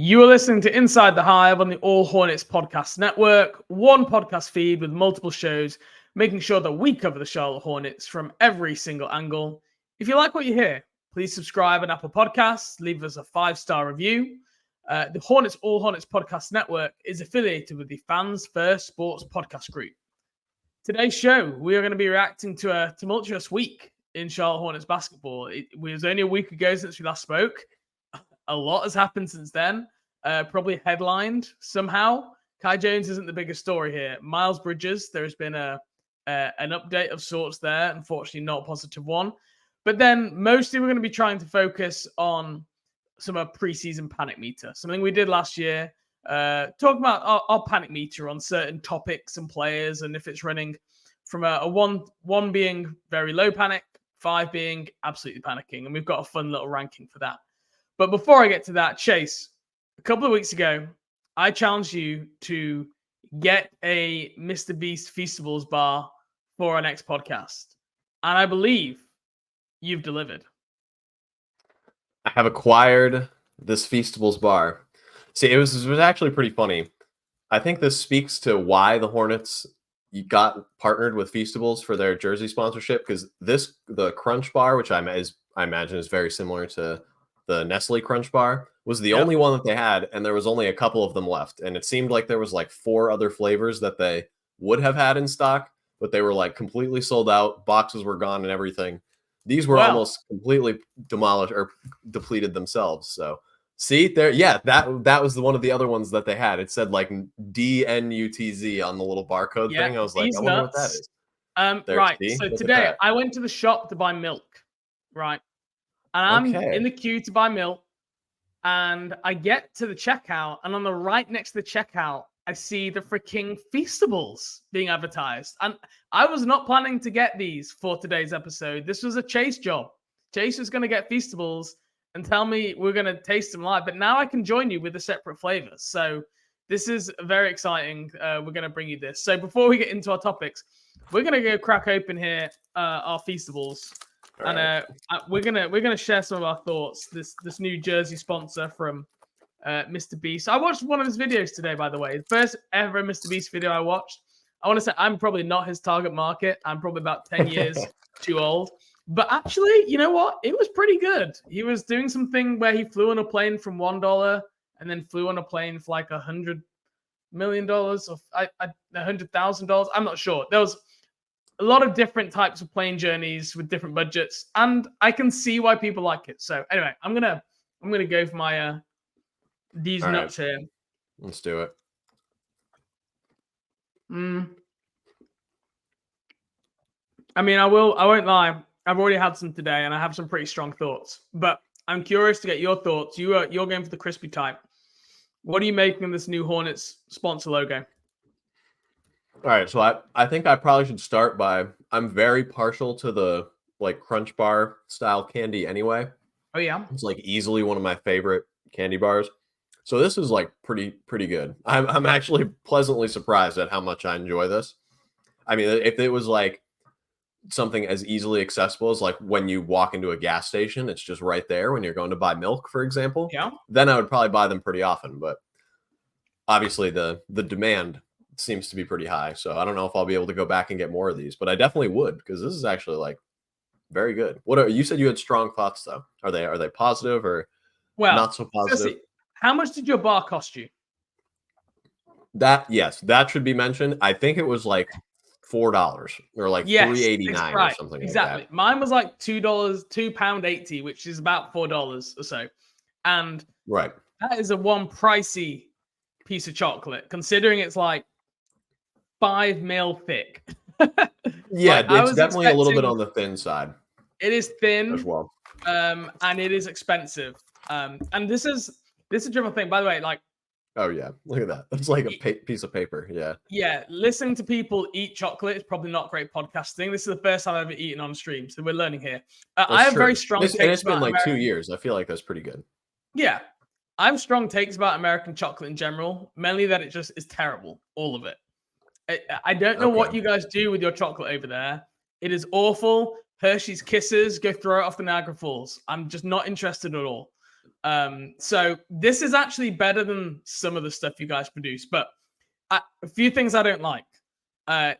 You are listening to Inside the Hive on the All Hornets podcast network, one podcast feed with multiple shows, making sure that we cover the Charlotte Hornets from every single angle. If you like what you hear, please subscribe on Apple Podcasts, leave us a 5-star review. The All Hornets podcast network is affiliated with the Fans First Sports podcast group. Today's show, we are going to be reacting to a tumultuous week in Charlotte Hornets basketball. It was only a week ago since we last spoke. A lot has happened since then. Probably headlined somehow. Kai Jones isn't the biggest story here. Miles Bridges, there's been an update of sorts there. Unfortunately, not a positive one. But then mostly we're going to be trying to focus on some of preseason panic meter. Something we did last year. Talking about our panic meter on certain topics and players, and if it's running from a one being very low panic, 5 being absolutely panicking. And we've got a fun little ranking for that. But before I get to that, Chase, a couple of weeks ago, I challenged you to get a Mr. Beast Feastables bar for our next podcast. And I believe you've delivered. I have acquired this Feastables bar. See, it was actually pretty funny. I think this speaks to why the Hornets got partnered with Feastables for their jersey sponsorship, because the Crunch bar, which I imagine is very similar to the Nestle Crunch bar, was the only one that they had, and there was only a couple of them left. And it seemed like there was like 4 other flavors that they would have had in stock, but they were like completely sold out. Boxes were gone and everything. These were almost completely demolished or depleted themselves. So see there, yeah, that was one of the other ones that they had. It said like DNUTZ on the little barcode thing. I was like, I wonder what that is. Right. So today I went to the shop to buy milk. Right. And I'm in the queue to buy milk, and I get to the checkout, and on the right next to the checkout, I see the freaking Feastables being advertised. And I was not planning to get these for today's episode. This was a Chase job. Chase was going to get Feastables and tell me we're going to taste them live, but now I can join you with the separate flavors. So this is very exciting. We're going to bring you this. So before we get into our topics, we're going to go crack open here our Feastables. And we're gonna share some of our thoughts. This new jersey sponsor from Mr. Beast. I watched one of his videos today, by the way. First ever Mr. Beast video I watched. I want to say I'm probably not his target market. I'm probably about 10 years too old. But actually, you know what? It was pretty good. He was doing something where he flew on a plane from $1 and then flew on a plane for like $100 million or $100,000. I'm not sure. There was a lot of different types of plane journeys with different budgets, and I can see why people like it. So anyway, I'm gonna go for my these nuts here. Let's do it. I mean, I won't lie. I've already had some today, and I have some pretty strong thoughts. But I'm curious to get your thoughts. You're going for the crispy type. What are you making of this new Hornets sponsor logo? All right, so I think I probably should start by, I'm very partial to the like Crunch Bar style candy anyway. Oh yeah, it's like easily one of my favorite candy bars. So this is like pretty good. I'm actually pleasantly surprised at how much I enjoy this. I mean, if it was like something as easily accessible as like when you walk into a gas station, it's just right there when you're going to buy milk, for example. Yeah. Then I would probably buy them pretty often, but obviously the demand seems to be pretty high, so I don't know if I'll be able to go back and get more of these, but I definitely would, because this is actually like very good. You said you had strong thoughts though? Are they positive or not so positive? How much did your bar cost you? That should be mentioned. I think it was like $4 or like $3.89 or something. Exactly. Like that. Mine was like £2.80, which is about $4 or so, and that is one pricey piece of chocolate, considering it's like 5 mil thick. Yeah, like, it's definitely a little bit on the thin side. It is thin as well, and it is expensive. And this is a different thing, by the way. Like, oh yeah, look at that. That's like a piece of paper. Yeah. Listening to people eat chocolate is probably not great podcasting. This is the first time I've ever eaten on stream, so we're learning here. I have very strong takes. And it's been like 2 years. I feel like that's pretty good. Yeah, I have strong takes about American chocolate in general. Mainly that it just is terrible, all of it. I don't know what you guys do with your chocolate over there. It is awful. Hershey's Kisses, go throw it off the Niagara Falls. I'm just not interested at all. So this is actually better than some of the stuff you guys produce, but a few things I don't like.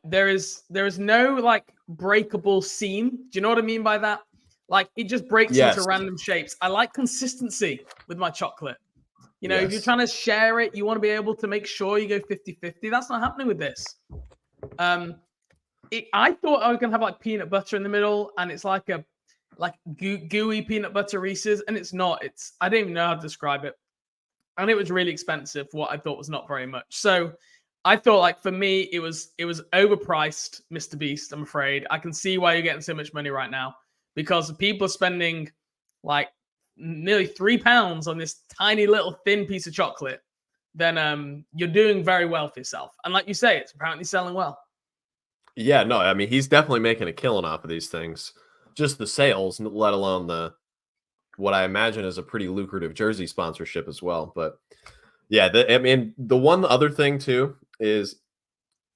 There is no like breakable seam. Do you know what I mean by that? Like it just breaks Yes. into random shapes. I like consistency with my chocolate. You know, if you're Yes. trying to share it, you want to be able to make sure you go 50-50. That's not happening with this. I thought I was going to have like peanut butter in the middle, and it's like a gooey peanut butter Reese's, and it's not. I don't even know how to describe it. And it was really expensive for what I thought was not very much. So I thought like for me, it was overpriced, Mr. Beast, I'm afraid. I can see why you're getting so much money right now, because people are spending like nearly £3 on this tiny little thin piece of chocolate. Then you're doing very well for yourself. And like you say, it's apparently selling well. Yeah, no, I mean, he's definitely making a killing off of these things. Just the sales, let alone what I imagine is a pretty lucrative jersey sponsorship as well. But yeah, I mean, the one other thing too is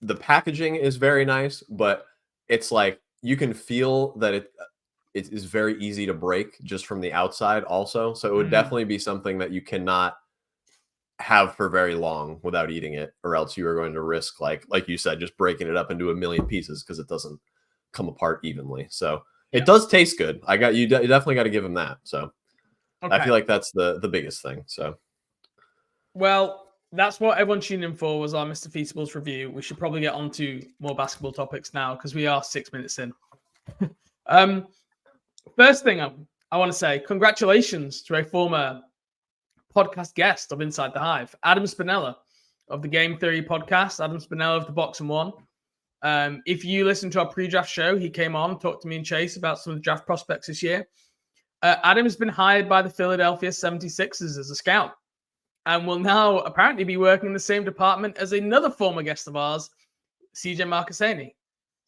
the packaging is very nice, but it's like you can feel that it is very easy to break just from the outside also. So it would definitely be something that you cannot have for very long without eating it, or else you are going to risk, like you said, just breaking it up into a million pieces because it doesn't come apart evenly. So it does taste good. You definitely got to give him that. So okay. I feel like that's the biggest thing. So well, that's what everyone tuned in for, was our Mr. Feastables review. We should probably get on to more basketball topics now because we are 6 minutes in. First thing I want to say, congratulations to a former podcast guest of Inside the Hive, Adam Spinella of the Game Theory podcast, Adam Spinella of the Box and One. If you listen to our pre-draft show, he came on, talked to me and Chase about some of the draft prospects this year. Adam has been hired by the Philadelphia 76ers as a scout and will now apparently be working in the same department as another former guest of ours, CJ Marcassini.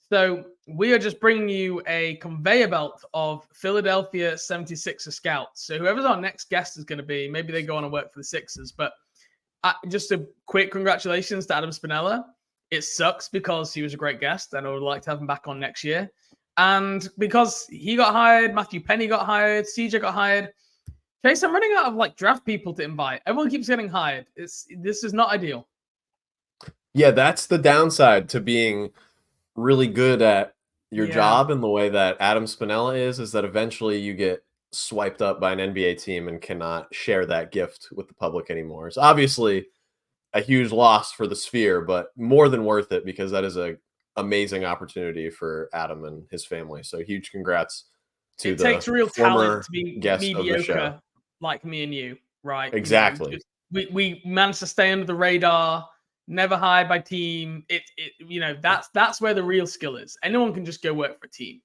So we are just bringing you a conveyor belt of Philadelphia 76er scouts. So whoever's our next guest is going to be, maybe they go on and work for the Sixers. But just a quick congratulations to Adam Spinella. It sucks because he was a great guest and I would like to have him back on next year. And because he got hired, Matthew Penny got hired, CJ got hired. Chase, I'm running out of like draft people to invite. Everyone keeps getting hired. This is not ideal. Yeah, that's the downside to being really good at your job in the way that Adam Spinella is that eventually you get swiped up by an NBA team and cannot share that gift with the public anymore. It's obviously a huge loss for the Sphere, but more than worth it because that is a amazing opportunity for Adam and his family. So huge congrats to it takes real talent to be guest mediocre like me and you, right? Exactly. You know, we managed to stay under the radar, never hired by team. That's where the real skill is. Anyone can just go work for a team.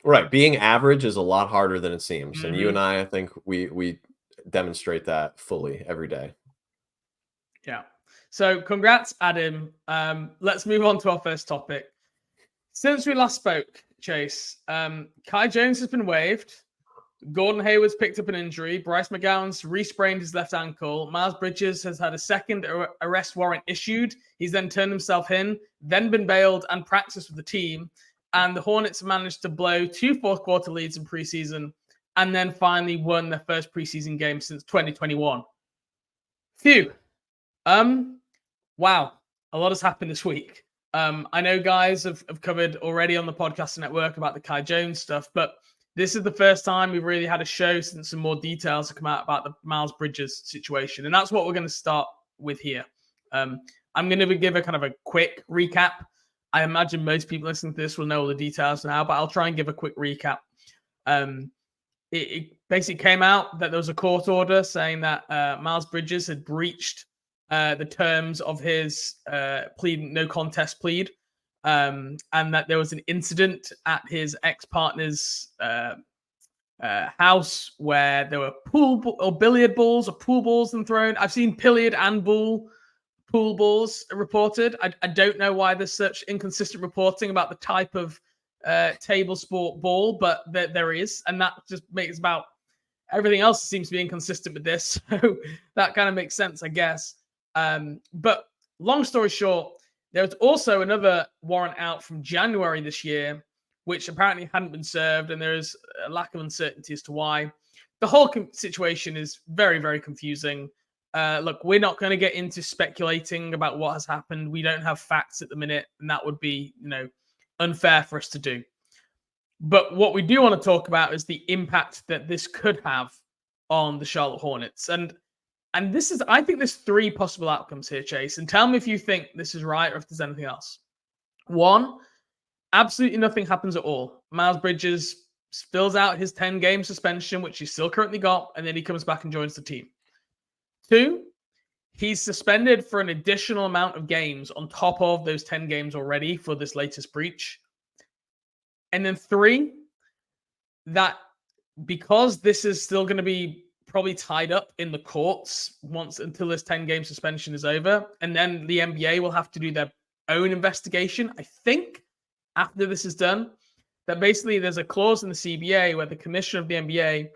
Right. Being average is a lot harder than it seems. And you and I think we demonstrate that fully every day. Yeah. So congrats, Adam. Let's move on to our first topic. Since we last spoke, Chase, Kai Jones has been waived. Gordon Hayward's picked up an injury. Bryce McGowan's re-sprained his left ankle. Miles Bridges has had a second arrest warrant issued. He's then turned himself in, then been bailed and practiced with the team. And the Hornets managed to blow 2 fourth-quarter leads in preseason and then finally won their first preseason game since 2021. Phew. Wow. A lot has happened this week. I know guys have covered already on the podcast network about the Kai Jones stuff, but this is the first time we've really had a show since some more details have come out about the Miles Bridges situation. And that's what we're going to start with here. I'm going to give a kind of a quick recap. I imagine most people listening to this will know all the details now, but I'll try and give a quick recap. It basically came out that there was a court order saying that Miles Bridges had breached the terms of his no contest plead. And that there was an incident at his ex-partner's house where there were billiard balls or pool balls and thrown. I've seen billiard and pool balls reported. I don't know why there's such inconsistent reporting about the type of table sport ball, but there is, and that just makes about everything else seems to be inconsistent with this. So that kind of makes sense, I guess. But long story short, there was also another warrant out from January this year, which apparently hadn't been served, and there is a lack of uncertainty as to why. the whole situation is very, very confusing. Look, we're not going to get into speculating about what has happened. We don't have facts at the minute, and that would be, unfair for us to do. But what we do want to talk about is the impact that this could have on the Charlotte Hornets. And this is, I think there's three possible outcomes here, Chase. And tell me if you think this is right or if there's anything else. One, absolutely nothing happens at all. Miles Bridges fills out his 10-game suspension, which he's still currently got, and then he comes back and joins the team. Two, he's suspended for an additional amount of games on top of those 10 games already for this latest breach. And then three, that because this is still going to be probably tied up in the courts until this 10-game suspension is over, and then the NBA will have to do their own investigation, I think, after this is done, that basically there's a clause in the CBA where the commissioner of the NBA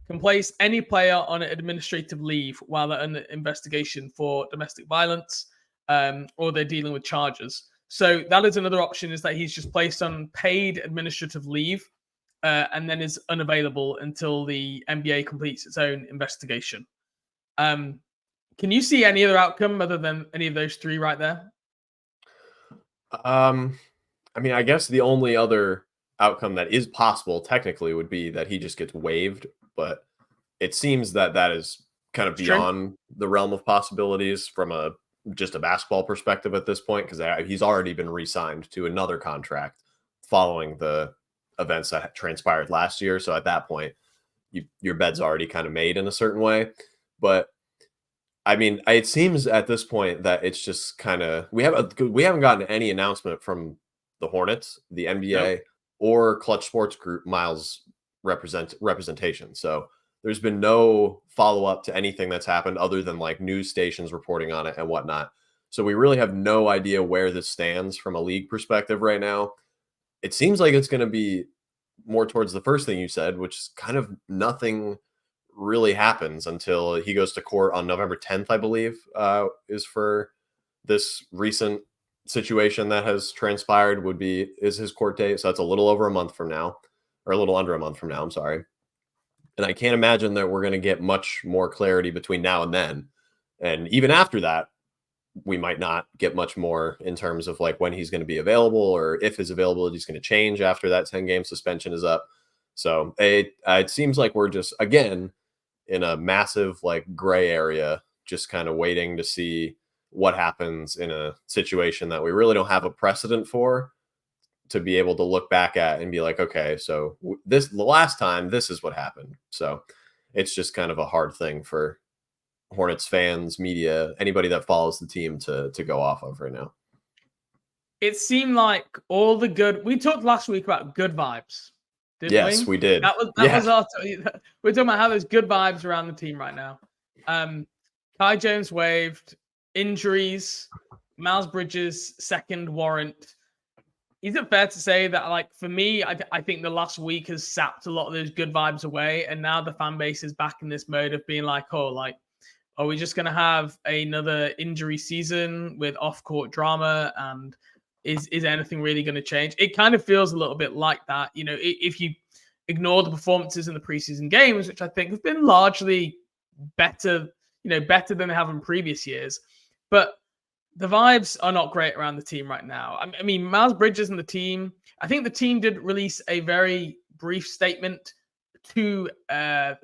can place any player on an administrative leave while they're under investigation for domestic violence, or they're dealing with charges. So that is another option, is that he's just placed on paid administrative leave and then is unavailable until the NBA completes its own investigation. Can you see any other outcome other than any of those three right there? I guess the only other outcome that is possible technically would be that he just gets waived, but it seems that that is kind of beyond the realm of possibilities from just a basketball perspective at this point, because he's already been re-signed to another contract following the events that transpired last year. So at that point, your bed's already kind of made in a certain way. But it seems at this point that it's just kind of we haven't gotten any announcement from the Hornets, the NBA, or Clutch Sports Group Miles representation. So there's been no follow-up to anything that's happened other than like news stations reporting on it and whatnot. So we really have no idea where this stands from a league perspective right now. It seems like it's going to be more towards the first thing you said, which is kind of nothing really happens until he goes to court on November 10th, I believe, is for this recent situation that has transpired is his court date. So that's a little over a month from now, or a little under a month from now. I'm sorry. And I can't imagine that we're going to get much more clarity between now and then. And even after that, we might not get much more in terms of like when he's going to be available or if his availability is going to change after that 10-game suspension is up. So it seems like we're just, again, in a massive like gray area, just kind of waiting to see what happens in a situation that we really don't have a precedent for, to be able to look back at and be like, okay, so the last time this is what happened. So it's just kind of a hard thing for Hornets fans, media, anybody that follows the team to go off of right now. It seemed like all the good. We talked last week about good vibes. Yes, we did. That was our. We're talking about how there's good vibes around the team right now. Kai Jones waived, injuries, Miles Bridges second warrant. Is it fair to say that, like, for me, I think the last week has sapped a lot of those good vibes away, and now the fan base is back in this mode of being like, oh, like, are we just going to have another injury season with off-court drama, and is anything really going to change? It kind of feels a little bit like that. If you ignore the performances in the preseason games, which I think have been largely better than they have in previous years, but the vibes are not great around the team right now. I mean, Miles Bridges and the team, I think the team did release a very brief statement to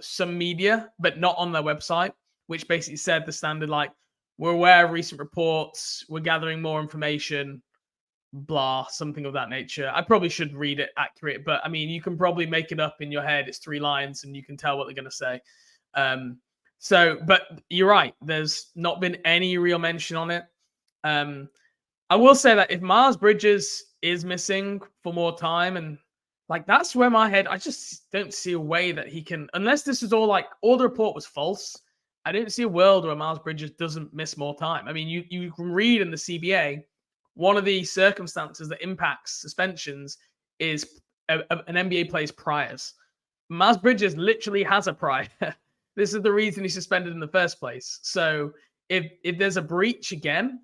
some media, but not on their website, which basically said the standard, like, we're aware of recent reports, we're gathering more information, blah, something of that nature. I probably should read it accurate, but I mean, you can probably make it up in your head. It's 3 lines and you can tell what they're going to say. But you're right. There's not been any real mention on it. I will say that if Miles Bridges is missing for more time, and like, that's where my head, I just don't see a way that he can, unless this is all like, all the report was false. I don't see a world where Miles Bridges doesn't miss more time. I mean, you can read in the CBA, one of the circumstances that impacts suspensions is an NBA player's priors. Miles Bridges literally has a prior. This is the reason he's suspended in the first place. So if there's a breach again,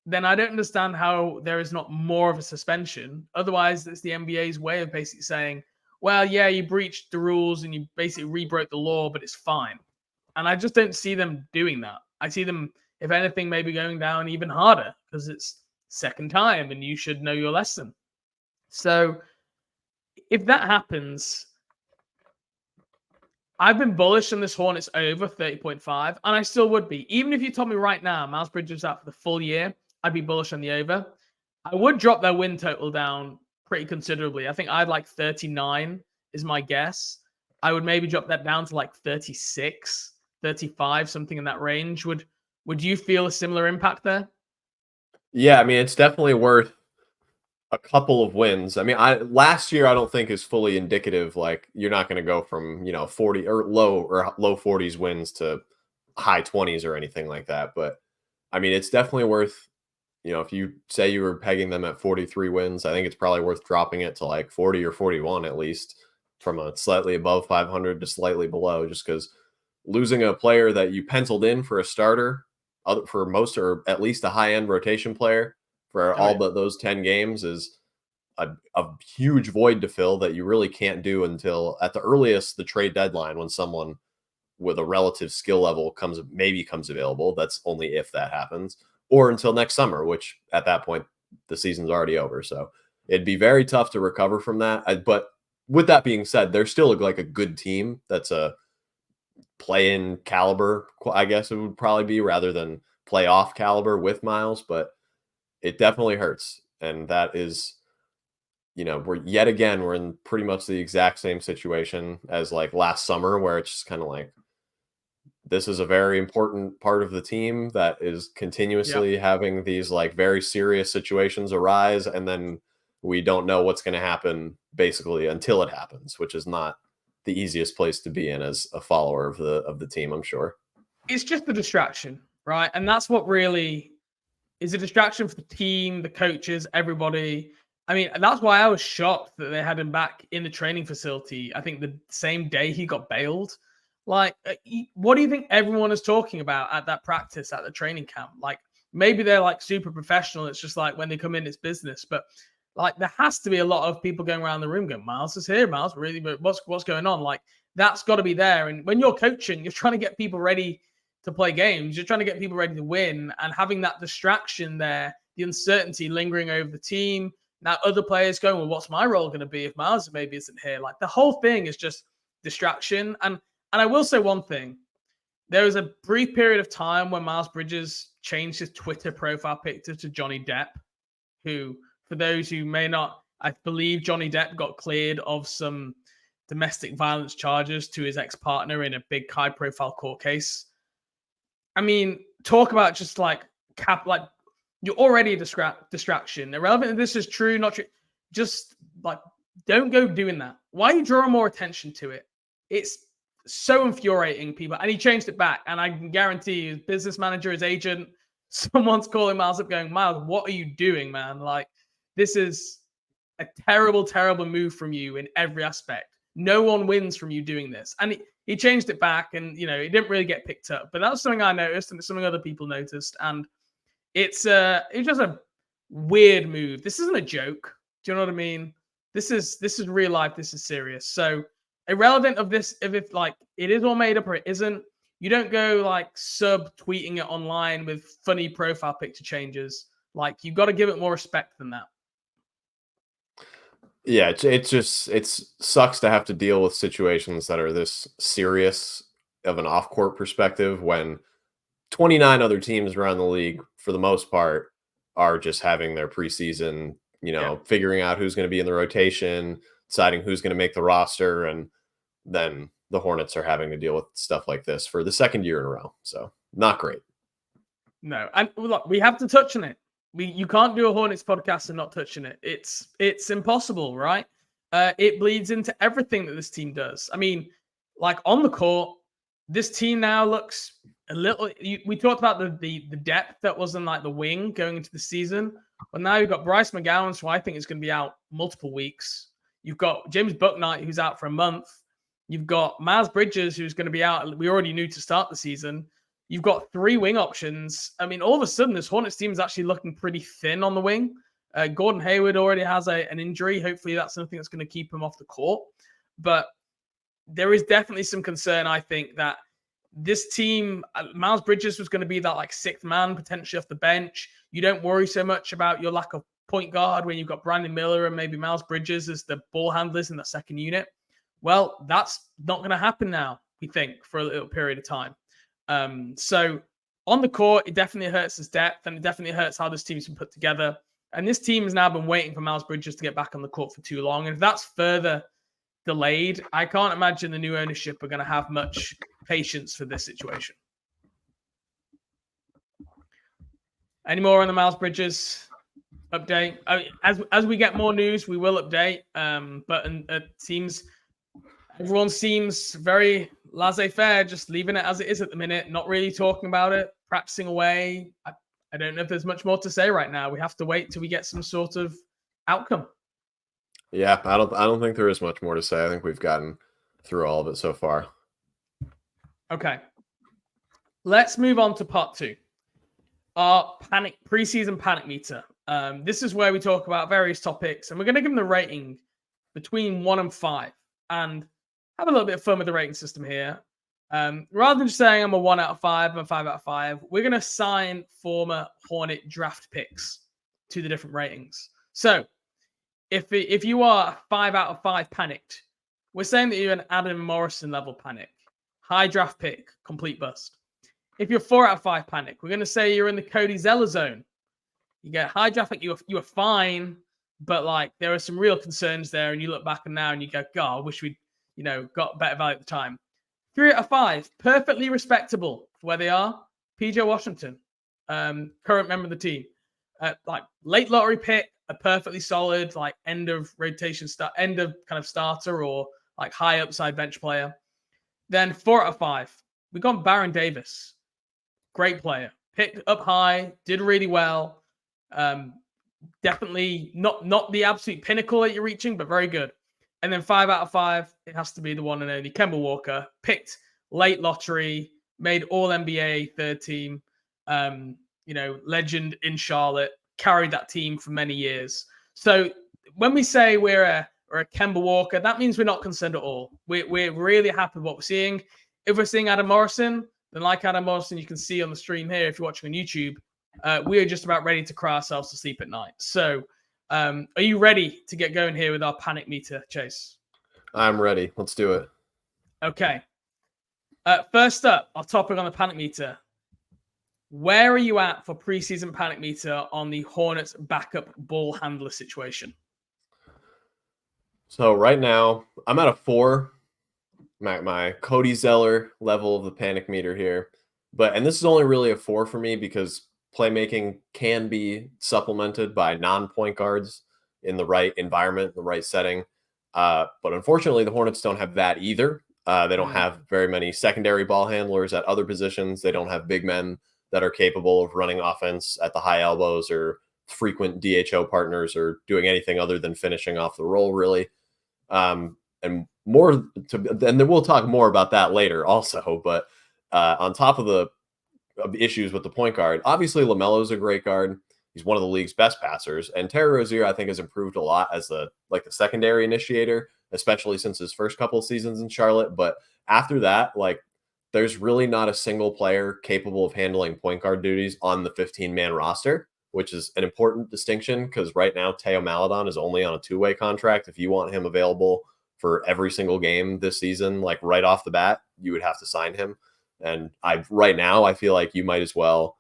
then I don't understand how there is not more of a suspension. Otherwise, it's the NBA's way of basically saying, well, yeah, you breached the rules and you basically re-broke the law, but it's fine. And I just don't see them doing that. I see them, if anything, maybe going down even harder because it's second time and you should know your lesson. So if that happens, I've been bullish on this Hornets over 30.5, and I still would be. Even if you told me right now Miles Bridges out for the full year, I'd be bullish on the over. I would drop their win total down pretty considerably. I think I'd like 39 is my guess. I would maybe drop that down to like 36, 35, something in that range. Would you feel a similar impact there? Yeah, I mean, it's definitely worth a couple of wins. I mean, last year I don't think is fully indicative. Like you're not going to go from 40 or low 40s wins to high 20s or anything like that. But I mean, it's definitely worth. If you say you were pegging them at 43 wins, I think it's probably worth dropping it to like 40 or 41 at least, from a slightly above 500 to slightly below, just because losing a player that you penciled in for a starter, for most or at least a high end rotation player for all but those 10 games is a huge void to fill that you really can't do until at the earliest the trade deadline, when someone with a relative skill level comes available. That's only if that happens, or until next summer, which at that point the season's already over. So it'd be very tough to recover from that. But with that being said, they're still like a good team. That's a play-in caliber, I guess it would probably be, rather than playoff caliber with Miles. But it definitely hurts, and that is, we're in pretty much the exact same situation as like last summer, where it's just kind of like, this is a very important part of the team that is continuously having these like very serious situations arise, and then we don't know what's going to happen basically until it happens, which is not the easiest place to be in as a follower of the team, I'm sure. It's just a distraction, right? And that's what really is a distraction for the team, the coaches, everybody. I mean, that's why I was shocked that they had him back in the training facility. I think the same day he got bailed. Like, what do you think everyone is talking about at that practice, at the training camp? Like, maybe they're like super professional. It's just like when they come in, it's business. But like, there has to be a lot of people going around the room going, Miles is here, Miles, really, but what's going on? Like, that's got to be there. And when you're coaching, you're trying to get people ready to play games. You're trying to get people ready to win, and having that distraction there, the uncertainty lingering over the team. Now other players going, well, what's my role going to be if Miles maybe isn't here? Like, the whole thing is just distraction. And I will say one thing. There was a brief period of time when Miles Bridges changed his Twitter profile picture to Johnny Depp, who, for those who may not, I believe Johnny Depp got cleared of some domestic violence charges to his ex-partner in a big high-profile court case. I mean, talk about just like you're already a distraction. Irrelevant if this is true, not true. Just like, don't go doing that. Why are you drawing more attention to it? It's so infuriating people. And he changed it back. And I can guarantee you, his business manager, his agent, someone's calling Miles up going, Miles, what are you doing, man? Like, this is a terrible, terrible move from you in every aspect. No one wins from you doing this. And he changed it back, and it didn't really get picked up. But that was something I noticed, and it's something other people noticed. And it's just a weird move. This isn't a joke. Do you know what I mean? This is real life. This is serious. So irrelevant of this, if like it is all made up or it isn't, you don't go like tweeting it online with funny profile picture changes. Like, you've got to give it more respect than that. Yeah, it sucks to have to deal with situations that are this serious of an off-court perspective, when 29 other teams around the league, for the most part, are just having their preseason, figuring out who's going to be in the rotation, deciding who's going to make the roster, and then the Hornets are having to deal with stuff like this for the second year in a row. So not great. No, and look, we have to touch on it. You can't do a Hornets podcast and not touching it. It's impossible, right? It bleeds into everything that this team does. I mean, like on the court, this team now looks a little. We talked about the depth that was in like the wing going into the season, but now you've got Bryce McGowan, who I think is going to be out multiple weeks. You've got James Bucknight, who's out for a month. You've got Miles Bridges, who's going to be out. We already knew to start the season. You've got 3 wing options. I mean, all of a sudden, this Hornets team is actually looking pretty thin on the wing. Gordon Hayward already has an injury. Hopefully, that's something that's going to keep him off the court. But there is definitely some concern, I think, that this team, Miles Bridges was going to be that like sixth man, potentially off the bench. You don't worry so much about your lack of point guard when you've got Brandon Miller and maybe Miles Bridges as the ball handlers in the second unit. Well, that's not going to happen now, we think, for a little period of time. So on the court, it definitely hurts his depth, and it definitely hurts how this team's been put together. And this team has now been waiting for Miles Bridges to get back on the court for too long. And if that's further delayed, I can't imagine the new ownership are going to have much patience for this situation. Any more on the Miles Bridges update? As we get more news, we will update. But it seems everyone seems very laissez-faire, just leaving it as it is at the minute, not really talking about it, practicing away. I don't know if there's much more to say right now. We have to wait till we get some sort of outcome. Yeah, I don't think there is much more to say. I think we've gotten through all of it so far. Okay. Let's move on to part 2. Our preseason panic meter. This is where we talk about various topics, and we're going to give them the rating between 1 and 5, and have a little bit of fun with the rating system here. Rather than just saying I'm a 1 out of 5, I'm a 5 out of 5, we're going to assign former Hornet draft picks to the different ratings. So if you are a 5 out of 5 panicked, we're saying that you're an Adam Morrison level panic. High draft pick, complete bust. If you're 4 out of 5 panic, we're going to say you're in the Cody Zeller zone. You get high draft pick, you were fine, but like there are some real concerns there, and you look back now and you go, God, I wish we'd got better value at the time. 3 out of 5, perfectly respectable for where they are. PJ Washington, current member of the team, like late lottery pick, a perfectly solid like end of rotation end of kind of starter or like high upside bench player. Then 4 out of 5, we got Baron Davis, great player, picked up high, did really well. Definitely not the absolute pinnacle that you're reaching, but very good. And then 5 out of 5, it has to be the one and only Kemba Walker, picked late lottery, made all NBA third team, legend in Charlotte, carried that team for many years. So when we say we're a Kemba Walker, that means we're not concerned at all. We're really happy with what we're seeing. If we're seeing Adam Morrison, then like Adam Morrison, you can see on the stream here, if you're watching on YouTube, we are just about ready to cry ourselves to sleep at night. So are you ready to get going here with our panic meter, Chase? I'm ready. Let's do it. Okay. First up, our topic on the panic meter. Where are you at for preseason panic meter on the Hornets backup ball handler situation? So right now, I'm at a 4. My Cody Zeller level of the panic meter here. And this is only really a 4 for me because playmaking can be supplemented by non-point guards in the right environment, the right setting. But unfortunately, the Hornets don't have that either. They don't have very many secondary ball handlers at other positions. They don't have big men that are capable of running offense at the high elbows or frequent DHO partners or doing anything other than finishing off the roll, really. And then we'll talk more about that later also. But on top of the issues with the point guard, obviously LaMelo is a great guard. He's one of the league's best passers. And Terry Rozier, I think, has improved a lot as the secondary initiator, especially since his first couple of seasons in Charlotte. But after that, there's really not a single player capable of handling point guard duties on the 15-man roster, which is an important distinction because right now Teo Maledon is only on a 2-way contract. If you want him available for every single game this season, like right off the bat, you would have to sign him. And right now, I feel like you might as well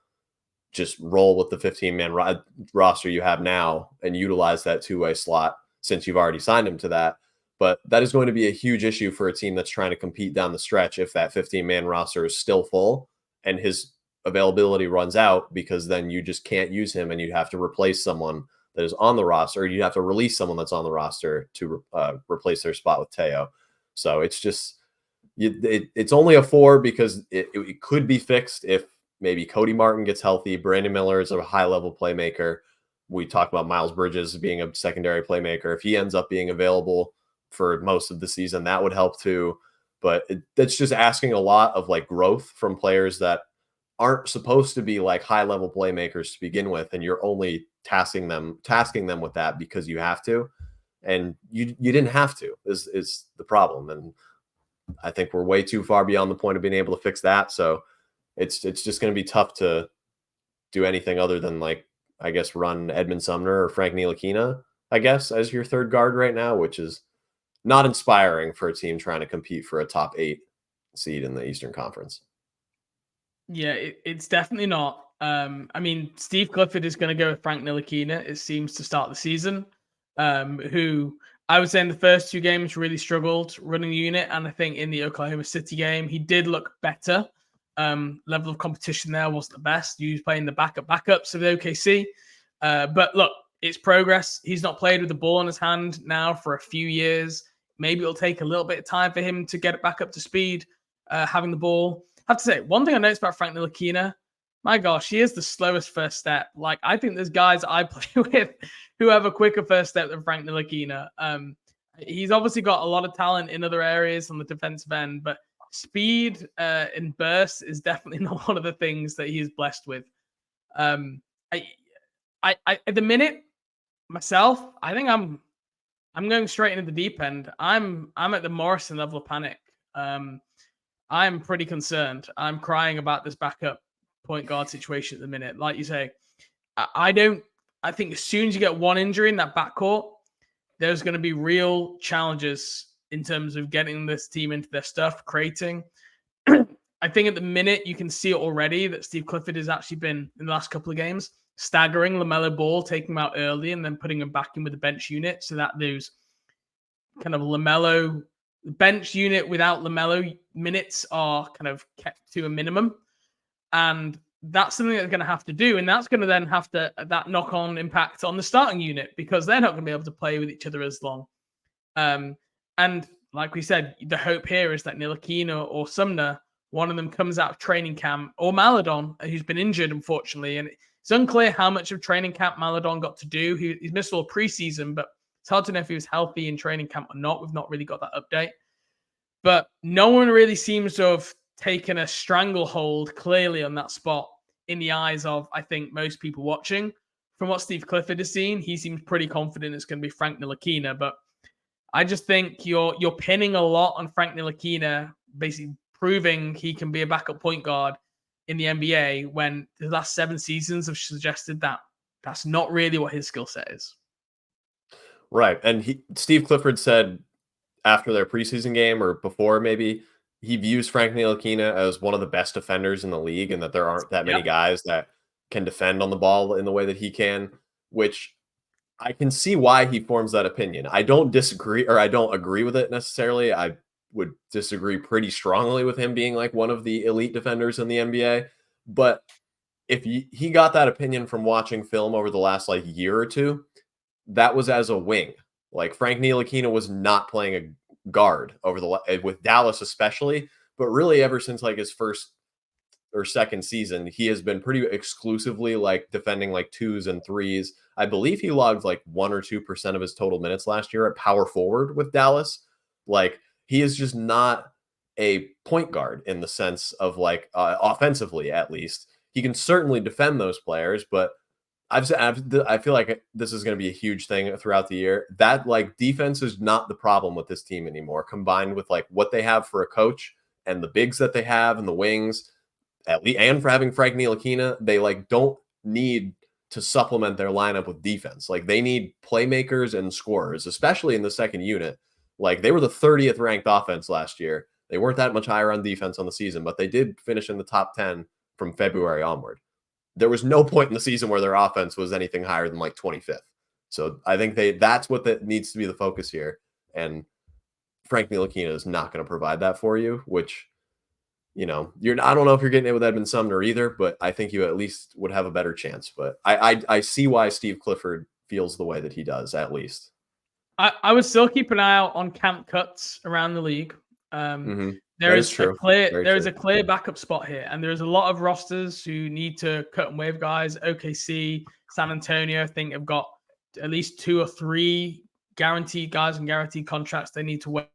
just roll with the 15-man roster you have now and utilize that 2-way slot since you've already signed him to that. But that is going to be a huge issue for a team that's trying to compete down the stretch if that 15-man roster is still full and his availability runs out, because then you just can't use him and you have to replace someone that is on the roster, or you have to release someone that's on the roster to replace their spot with Teo. So it's just it's only a 4 because it could be fixed if maybe Cody Martin gets healthy. Brandon Miller is a high-level playmaker. We talk about Miles Bridges being a secondary playmaker. If he ends up being available for most of the season, that would help too. But that's just asking a lot of growth from players that aren't supposed to be high-level playmakers to begin with, and you're only tasking them with that because you have to. and you didn't have to. Is the problem, and I think we're way too far beyond the point of being able to fix that. So it's just going to be tough to do anything other than, like, I guess, run Edmund Sumner or Frank Ntilikina, I guess, as your third guard right now, which is not inspiring for a team trying to compete for a top 8 seed in the Eastern Conference. Yeah, it's definitely not. I mean, Steve Clifford is going to go with Frank Ntilikina, it seems, to start the season, who I would say in the first 2 games really struggled running the unit. And I think in the Oklahoma City game, he did look better. Level of competition there wasn't the best. He was playing the backups of the OKC. But look, it's progress. He's not played with the ball in his hand now for a few years. Maybe it'll take a little bit of time for him to get it back up to speed, having the ball. I have to say, one thing I noticed about Frank Ntilikina, my gosh, he is the slowest first step. Like, I think there's guys I play with who have a quicker first step than Frank Ntilikina. He's obviously got a lot of talent in other areas on the defensive end, but speed and burst is definitely not one of the things that he is blessed with. I at the minute, myself, I think I'm going straight into the deep end. I'm at the Morrison level of panic. I'm pretty concerned. I'm crying about this backup point guard situation at the minute. Like you say, I think as soon as you get one injury in that backcourt, there's going to be real challenges in terms of getting this team into their stuff, creating. I think at the minute you can see it already that Steve Clifford has actually been, in the last couple of games, staggering LaMelo Ball, taking him out early and then putting him back in with the bench unit, so that those kind of LaMelo bench unit without LaMelo minutes are kind of kept to a minimum. And that's something they're going to have to do. And that's going to then have to, that knock-on impact on the starting unit, because they're not going to be able to play with each other as long. And like we said, the hope here is that Ntilikina or Sumner, one of them comes out of training camp, or Maledon, who's been injured, unfortunately. And it's unclear how much of training camp Maledon got to do. He's missed all preseason, but it's hard to know if he was healthy in training camp or not. We've not really got that update. But no one really seems to have taken a stranglehold clearly on that spot in the eyes of, I think, most people watching. From what Steve Clifford has seen, he seems pretty confident it's going to be Frank Ntilikina. But I just think you're pinning a lot on Frank Ntilikina, basically proving he can be a backup point guard in the NBA, when the last 7 seasons have suggested that that's not really what his skill set is. Right. And Steve Clifford said after their preseason game, or before maybe, he views Frank Ntilikina as one of the best defenders in the league, and that there aren't that many guys that can defend on the ball in the way that he can, which I can see why he forms that opinion. I don't disagree, or I don't agree with it necessarily. I would disagree pretty strongly with him being like one of the elite defenders in the NBA. But if he got that opinion from watching film over the last like year or two, that was as a wing. Like, Frank Ntilikina was not playing a guard with Dallas especially, but really ever since like his first or second season, he has been pretty exclusively like defending like 2s and 3s. I believe he logged like 1 or 2% of his total minutes last year at power forward with Dallas. Like, he is just not a point guard in the sense of like offensively, at least. He can certainly defend those players, but I feel like this is going to be a huge thing throughout the year. That like defense is not the problem with this team anymore, combined with like what they have for a coach and the bigs that they have and the wings, at least, and for having Frank Ntilikina, they like don't need to supplement their lineup with defense. Like, they need playmakers and scorers, especially in the second unit. Like, they were the 30th ranked offense last year. They weren't that much higher on defense on the season, but they did finish in the top 10 from February onward. There was no point in the season where their offense was anything higher than like 25th. So I think that's what that needs to be the focus here. And Frank Ntilikina is not going to provide that for you, which, you know, I don't know if you're getting it with Edmund Sumner either, but I think you at least would have a better chance. But I see why Steve Clifford feels the way that he does, at least. I would still keep an eye out on camp cuts around the league. There is a clear backup spot here, and there's a lot of rosters who need to cut and waive guys. OKC, San Antonio, I think have got at least 2 or 3 guaranteed guys and guaranteed contracts they need to waive.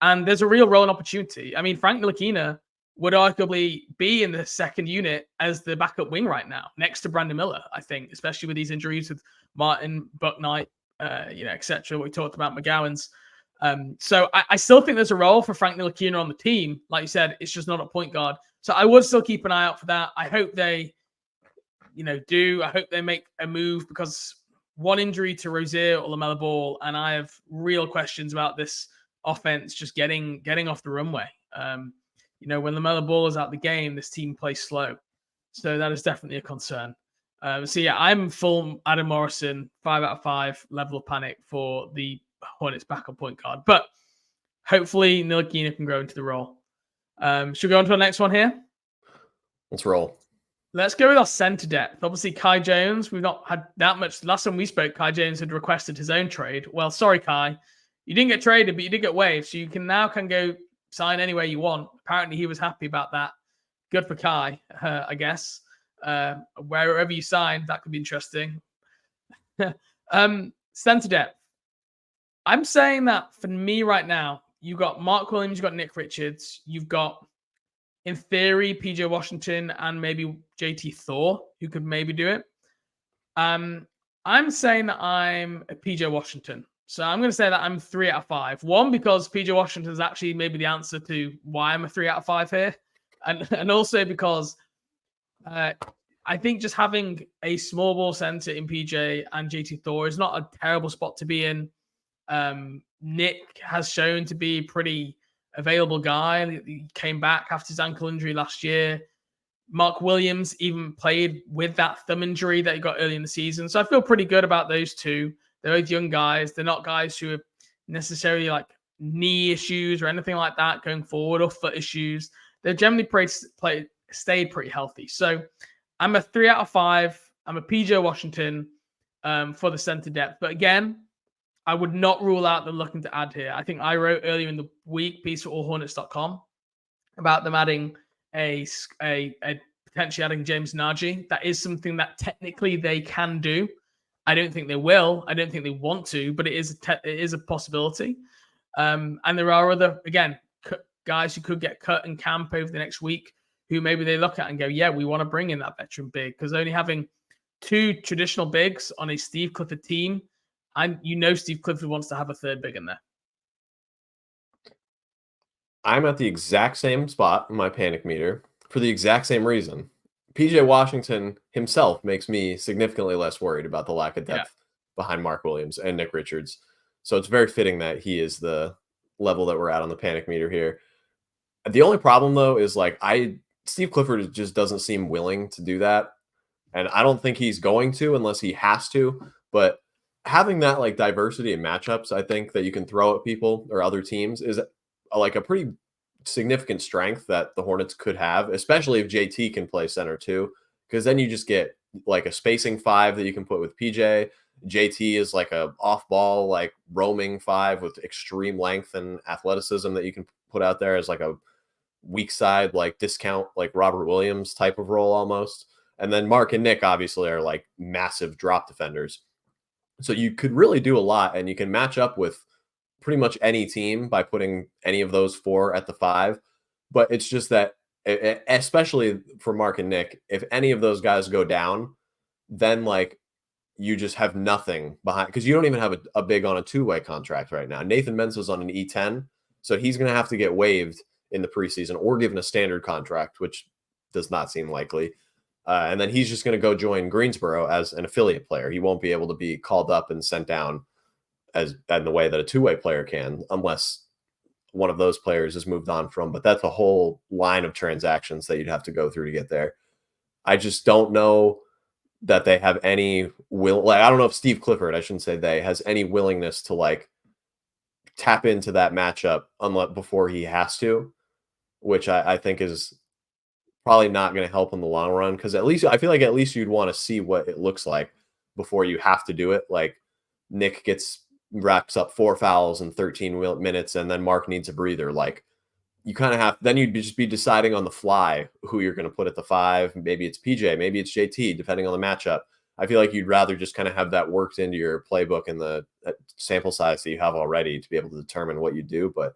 And there's a real role and opportunity. I mean, Frank Ntilikina would arguably be in the second unit as the backup wing right now, next to Brandon Miller, I think, especially with these injuries with Martin, Buck Knight, etc. We talked about McGowan's. So I still think there's a role for Frank Ntilikina on the team. Like you said, it's just not a point guard. So I would still keep an eye out for that. I hope they, do. I hope they make a move, because one injury to Rozier or LaMelo Ball, and I have real questions about this offense just getting off the runway. When LaMelo Ball is out the game, this team plays slow. So that is definitely a concern. I'm full Adam Morrison, 5 out of 5 level of panic for the Hornets backup point guard. But hopefully Ntilikina can grow into the role. Should we go on to the next one here? Let's roll. Let's go with our center depth. Obviously, Kai Jones, we've not had that much. Last time we spoke, Kai Jones had requested his own trade. Well, sorry, Kai. You didn't get traded, but you did get waived. So you can go sign anywhere you want. Apparently, he was happy about that. Good for Kai, I guess. Wherever you sign, that could be interesting. Center depth. I'm saying that for me right now, you've got Mark Williams, you've got Nick Richards, you've got, in theory, PJ Washington and maybe JT Thor, who could maybe do it. I'm saying that I'm a PJ Washington. So I'm going to say that I'm 3 out of 5. One, because PJ Washington is actually maybe the answer to why I'm a 3 out of 5 here. And also because I think just having a small ball center in PJ and JT Thor is not a terrible spot to be in. Nick has shown to be a pretty available guy. He came back after his ankle injury last year. Mark Williams even played with that thumb injury that he got early in the season. So I feel pretty good about those two. They're both young guys. They're not guys who are necessarily like knee issues or anything like that going forward, or foot issues. They're generally stayed pretty healthy. So I'm a 3 out of 5. I'm a PJ Washington for the center depth. But again, I would not rule out them looking to add here. I think I wrote earlier in the week, piece for allhornets.com, about them adding a potentially adding James Nagy. That is something that technically they can do. I don't think they will. I don't think they want to, but it is a possibility. And there are other, again, guys who could get cut in camp over the next week, who maybe they look at and go, yeah, we want to bring in that veteran big, because only having 2 traditional bigs on a Steve Clifford team, and Steve Clifford wants to have a third big in there. I'm at the exact same spot in my panic meter for the exact same reason. PJ Washington himself makes me significantly less worried about the lack of depth behind Mark Williams and Nick Richards. So it's very fitting that he is the level that we're at on the panic meter here. The only problem, though, is Steve Clifford just doesn't seem willing to do that. And I don't think he's going to unless he has to. But having that diversity in matchups, I think, that you can throw at people or other teams is a pretty significant strength that the Hornets could have, especially if JT can play center too, because then you just get a spacing 5 that you can put with PJ. JT is a off ball, roaming 5 with extreme length and athleticism that you can put out there as a weak side, discount, Robert Williams type of role almost. And then Mark and Nick obviously are massive drop defenders. So you could really do a lot, and you can match up with pretty much any team by putting any of those 4 at the 5. But it's just that, especially for Mark and Nick, if any of those guys go down, then you just have nothing behind, because you don't even have a big on a 2-way contract right now. Nathan Mensah's on an E10, so he's going to have to get waived in the preseason or given a standard contract, which does not seem likely. And then he's just going to go join Greensboro as an affiliate player. He won't be able to be called up and sent down in the way that a 2-way player can, unless one of those players is moved on from. But that's a whole line of transactions that you'd have to go through to get there. I just don't know that they have any I don't know if Steve Clifford, I shouldn't say they, has any willingness to tap into that matchup before he has to, which I think is probably not going to help in the long run, because at least I feel at least you'd want to see what it looks like before you have to do it. Nick wraps up 4 fouls in 13 minutes, and then Mark needs a breather. You kind of have, then you'd just be deciding on the fly who you're going to put at the 5. Maybe it's PJ, maybe it's JT, depending on the matchup. I feel you'd rather just kind of have that worked into your playbook and the sample size that you have already to be able to determine what you do. But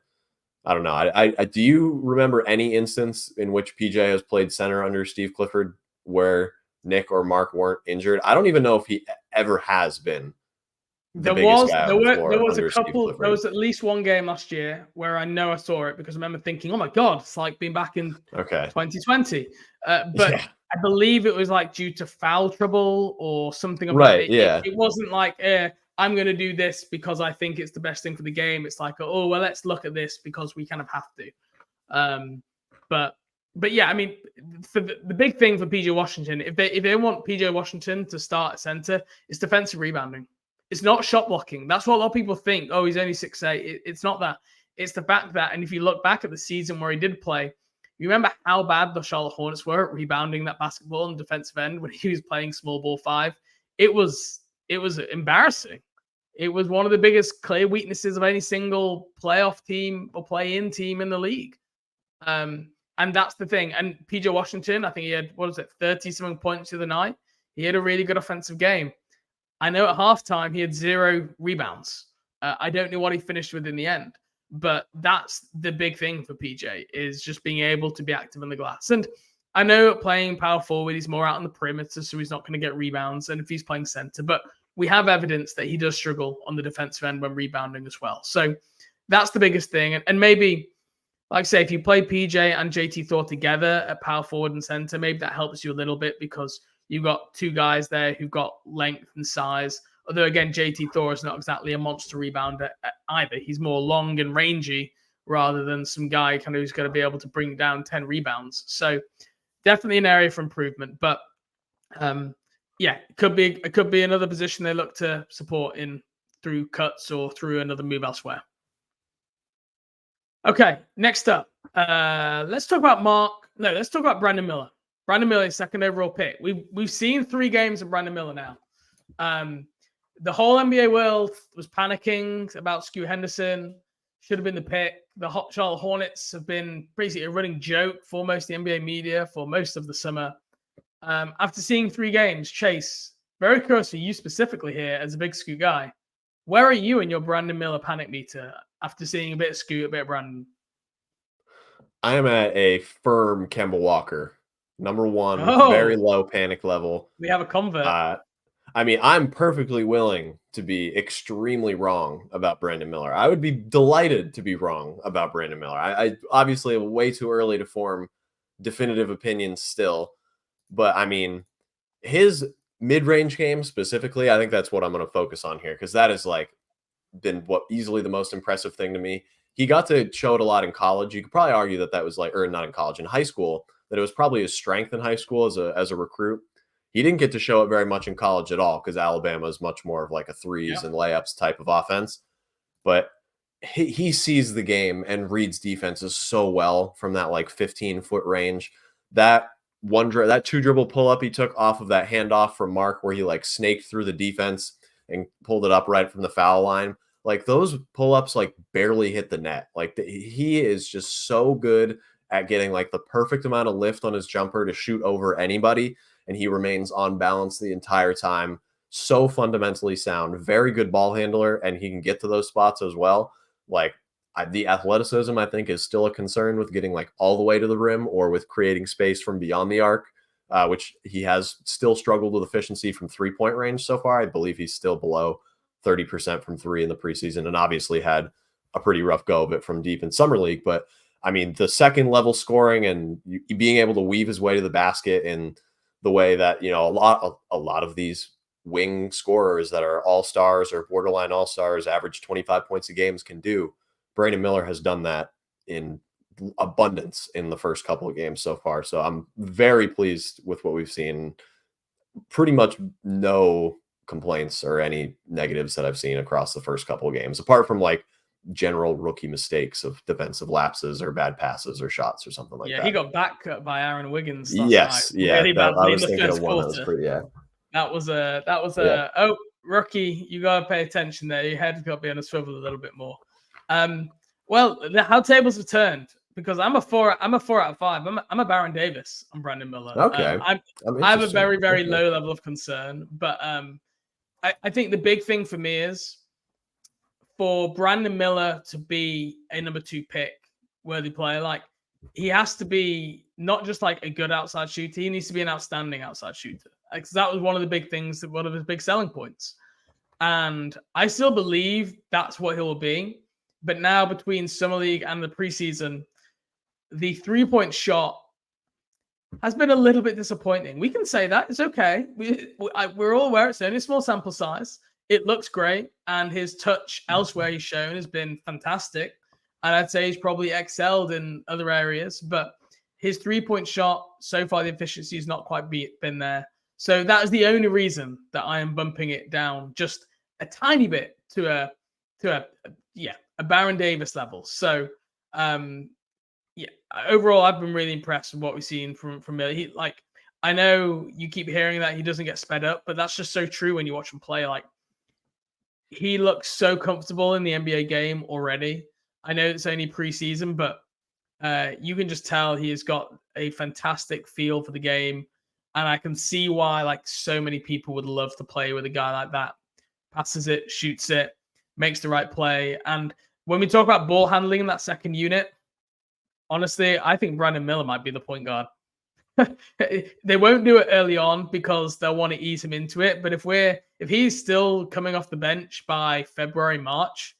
I don't know. I do you remember any instance in which PJ has played center under Steve Clifford where Nick or Mark weren't injured? I don't even know if he ever has been the biggest guy on the There floor was a under Steve couple. There Clifford. was at least one game last year where I know I saw it because I remember thinking, "Oh my god, it's like being back in Okay. 2020." But Yeah. I believe it was like due to foul trouble or something of that. Right. Yeah. It wasn't like, I'm going to do this because I think it's the best thing for the game. It's like, oh well, let's look at this because we kind of have to. But yeah, I mean, for the big thing for PJ Washington, if they want PJ Washington to start at center, it's defensive rebounding. It's not shot blocking. That's what a lot of people think. Oh, he's only 6'8". It's not that. It's the fact that, and if you look back at the season where he did play, you remember how bad the Charlotte Hornets were at rebounding that basketball on the defensive end when he was playing small ball 5. It was embarrassing. It was one of the biggest clear weaknesses of any single playoff team or play-in team in the league. And that's the thing. And PJ Washington, I think he had, 30-something points the other night. He had a really good offensive game. I know at halftime he had 0 rebounds. I don't know what he finished with in the end, but that's the big thing for PJ is just being able to be active in the glass. And I know playing power forward, he's more out on the perimeter, so he's not going to get rebounds. And if he's playing center, but we have evidence that he does struggle on the defensive end when rebounding as well. So that's the biggest thing. And maybe, like I say, if you play PJ and JT Thor together at power forward and center, maybe that helps you a little bit because you've got 2 guys there who've got length and size. Although, again, JT Thor is not exactly a monster rebounder either. He's more long and rangy rather than some guy kind of who's going to be able to bring down 10 rebounds. So definitely an area for improvement. But yeah, it could be another position they look to support in through cuts or through another move elsewhere. Okay, next up, let's talk about let's talk about Brandon Miller. Brandon Miller, second overall pick. We've seen 3 games of Brandon Miller now. The whole NBA world was panicking about Scoot Henderson. Should have been the pick. The Charlotte Hornets have been basically a running joke for most of the NBA media for most of the summer. After seeing 3 games, Chase, very curious for you specifically here as a big Scoot guy. Where are you in your Brandon Miller panic meter after seeing a bit of Scoot, a bit of Brandon? I am at a firm Kemba Walker. Number 1, very low panic level. We have a convert. I mean, I'm perfectly willing to be extremely wrong about Brandon Miller. I would be delighted to be wrong about Brandon Miller. I obviously am way too early to form definitive opinions still, but I mean, his mid-range game specifically, I think that's what I'm going to focus on here because that has like been what easily the most impressive thing to me. He got to show it a lot in college. You could probably argue that that was like, or not in college, in high school, that it was probably his strength in high school as a recruit. He didn't get to show it very much in college at all because Alabama is much more of like a threes and layups type of offense. But he sees the game and reads defenses so well from that like 15-foot range. That that 2 dribble pull up he took off of that handoff from Mark where he like snaked through the defense and pulled it up right from the foul line. Like those pull ups like barely hit the net. Like he is just so good at getting like the perfect amount of lift on his jumper to shoot over anybody. And he remains on balance the entire time. So fundamentally sound, very good ball handler, and he can get to those spots as well. Like the athleticism, I think, is still a concern with getting like all the way to the rim or with creating space from beyond the arc, which he has still struggled with efficiency from 3-point range so far. I believe he's still below 30% from 3 in the preseason, and obviously had a pretty rough go of it from deep in summer league. But I mean, the second level scoring and being able to weave his way to the basket and the way that, you know, a lot of these wing scorers that are all-stars or borderline all-stars average 25 points a game can do. Brandon Miller has done that in abundance in the first couple of games so far. So I'm very pleased with what we've seen. Pretty much no complaints or any negatives that I've seen across the first couple of games, apart from like general rookie mistakes of defensive lapses or bad passes or shots or something like that. Yeah, he got back cut by Aaron Wiggins last Yes, night. yeah. Really badly I was in the thinking first of one that was quarter. pretty, yeah. That was rookie, you gotta pay attention there. Your head's got to be on a swivel a little bit more. Well, how tables have turned because I'm a 4 out of 5. I'm a Baron Davis on Brandon Miller. Okay, I have a very, very low level of concern, but I think the big thing for me is for Brandon Miller to be a number 2 pick. worthy player. Like, he has to be not just like a good outside shooter, he needs to be an outstanding outside shooter. Because that was one of the big things, one of his big selling points. And I still believe that's what he'll be. But now between Summer League and the preseason, the 3-point shot has been a little bit disappointing. We can say that. It's okay. We're all aware it's only a small sample size. It looks great. And his touch elsewhere he's shown has been fantastic. And I'd say he's probably excelled in other areas. But his 3-point shot, so far the efficiency has not quite been there. So that is the only reason that I am bumping it down just a tiny bit to a Baron Davis level. So overall, I've been really impressed with what we've seen from Miller. I know you keep hearing that he doesn't get sped up, but that's just so true when you watch him play. Like, he looks so comfortable in the NBA game already. I know it's only preseason, but you can just tell he has got a fantastic feel for the game. And I can see why, like, so many people would love to play with a guy like that. Passes it, shoots it, makes the right play. And when we talk about ball handling in that second unit, honestly, I think Brandon Miller might be the point guard. They won't do it early on because they'll want to ease him into it. But if he's still coming off the bench by February, March,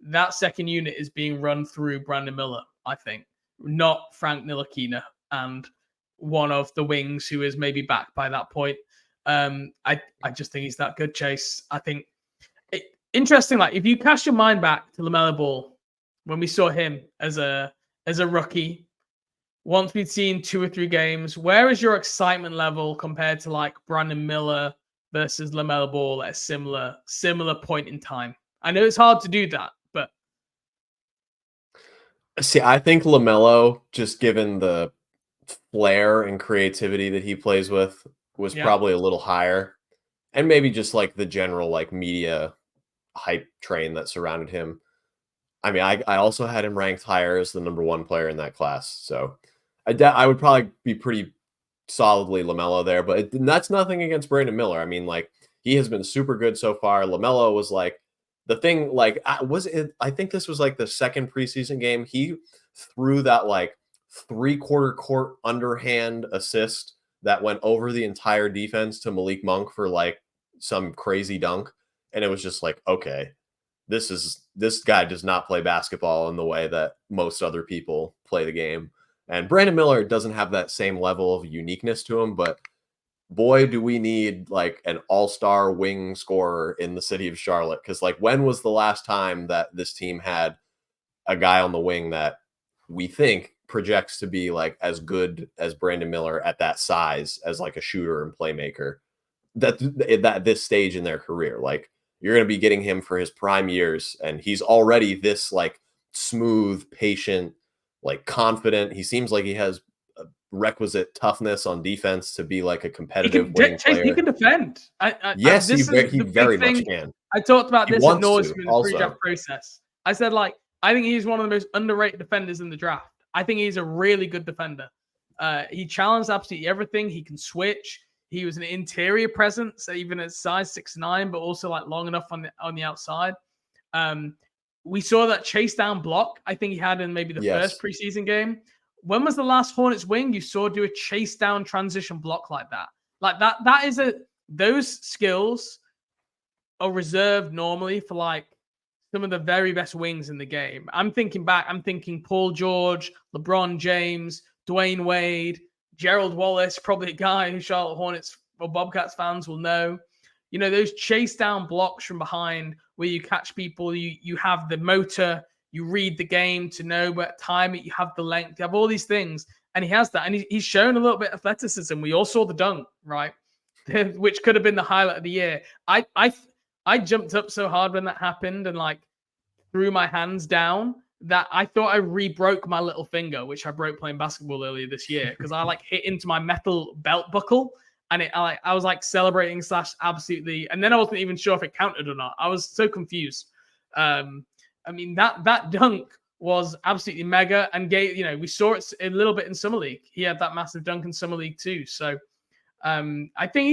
that second unit is being run through Brandon Miller, I think, not Frank Ntilikina and one of the wings who is maybe back by that point. I just think he's that good, Chase. I think interesting. Like, if you cast your mind back to LaMelo Ball when we saw him as a rookie, once we'd seen 2 or 3 games, where is your excitement level compared to like Brandon Miller versus LaMelo Ball at a similar point in time? I know it's hard to do that, but see, I think LaMelo, just given the flair and creativity that he plays with, was probably a little higher, and maybe just like the general like media hype train that surrounded him. I mean, I also had him ranked higher as the number 1 player in that class, so I would probably be pretty solidly LaMelo there. But that's nothing against Brandon Miller. I mean, like, he has been super good so far. LaMelo was like the thing. Like, I think this was like the second preseason game. He threw that like 3/4 court underhand assist that went over the entire defense to Malik Monk for like some crazy dunk, and it was just like, okay, this guy does not play basketball in the way that most other people play the game. And Brandon Miller doesn't have that same level of uniqueness to him, but boy, do we need like an all-star wing scorer in the city of Charlotte. Because like, when was the last time that this team had a guy on the wing that we think projects to be like as good as Brandon Miller at that size as like a shooter and playmaker that this stage in their career? Like, you're going to be getting him for his prime years, and he's already this like smooth, patient, like confident. He seems like he has requisite toughness on defense to be like a competitive winning player. He can defend. Yes, he very much can. I talked about this at Norris in the pre-draft process. I said, like, I think he's one of the most underrated defenders in the draft. I think he's a really good defender. He challenged absolutely everything. He can switch. He was an interior presence, even at size 6'9", but also like long enough on the outside. We saw that chase down block I think he had in maybe the first preseason game. When was the last Hornets wing you saw do a chase down transition block like that? Like those skills are reserved normally for like some of the very best wings in the game. I'm thinking Paul George, LeBron James, Dwayne Wade, Gerald Wallace, probably a guy who Charlotte Hornets or Bobcats fans will know. You know, those chase down blocks from behind where you catch people, you have the motor, you read the game to know what time you have the length, you have all these things. And he has that. And he's shown a little bit of athleticism. We all saw the dunk, right? Which could have been the highlight of the year. I jumped up so hard when that happened and like threw my hands down that I thought I re-broke my little finger, which I broke playing basketball earlier this year because I like hit into my metal belt buckle. And I was like celebrating / absolutely. And then I wasn't even sure if it counted or not. I was so confused. I mean, that dunk was absolutely mega and we saw it a little bit in Summer League. He had that massive dunk in Summer League too. So I think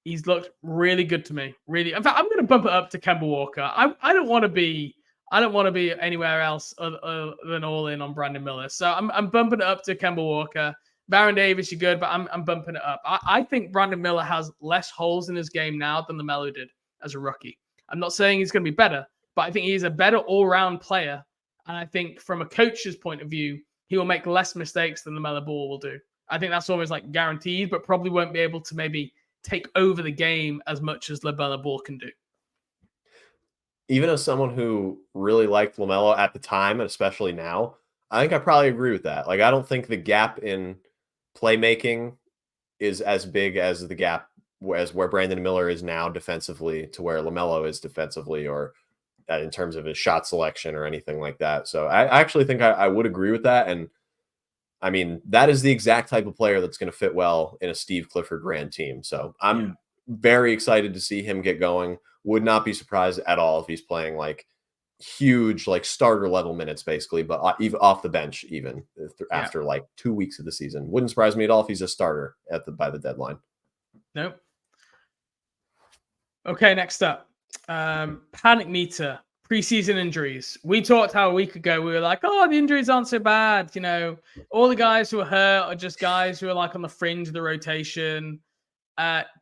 he's looked really good to me. Really. In fact, I'm going to bump it up to Kemba Walker. I don't want to be I don't want to be anywhere else other than all in on Brandon Miller. So I'm bumping it up to Kemba Walker. Baron Davis, you're good, but I'm bumping it up. I think Brandon Miller has less holes in his game now than LaMelo did as a rookie. I'm not saying he's going to be better, but I think he's a better all-round player. And I think from a coach's point of view, he will make less mistakes than LaMelo Ball will do. I think that's always like guaranteed, but probably won't be able to maybe take over the game as much as LaMelo Ball can do. Even as someone who really liked LaMelo at the time, and especially now, I think I probably agree with that. Like, I don't think the gap in playmaking is as big as the gap as where Brandon Miller is now defensively to where LaMelo is defensively, or in terms of his shot selection or anything like that. So I actually think I would agree with that. And I mean, that is the exact type of player that's going to fit well in a Steve Clifford Grand team. So I'm very excited to see him get going. Would not be surprised at all if he's playing like huge, like starter level minutes, basically, but even off the bench, even after like 2 weeks of the season. Wouldn't surprise me at all if he's a starter by the deadline. Nope. Okay, next up, panic meter. Preseason injuries. We talked how a week ago we were like, oh, the injuries aren't so bad. You know, all the guys who are hurt are just guys who are like on the fringe of the rotation.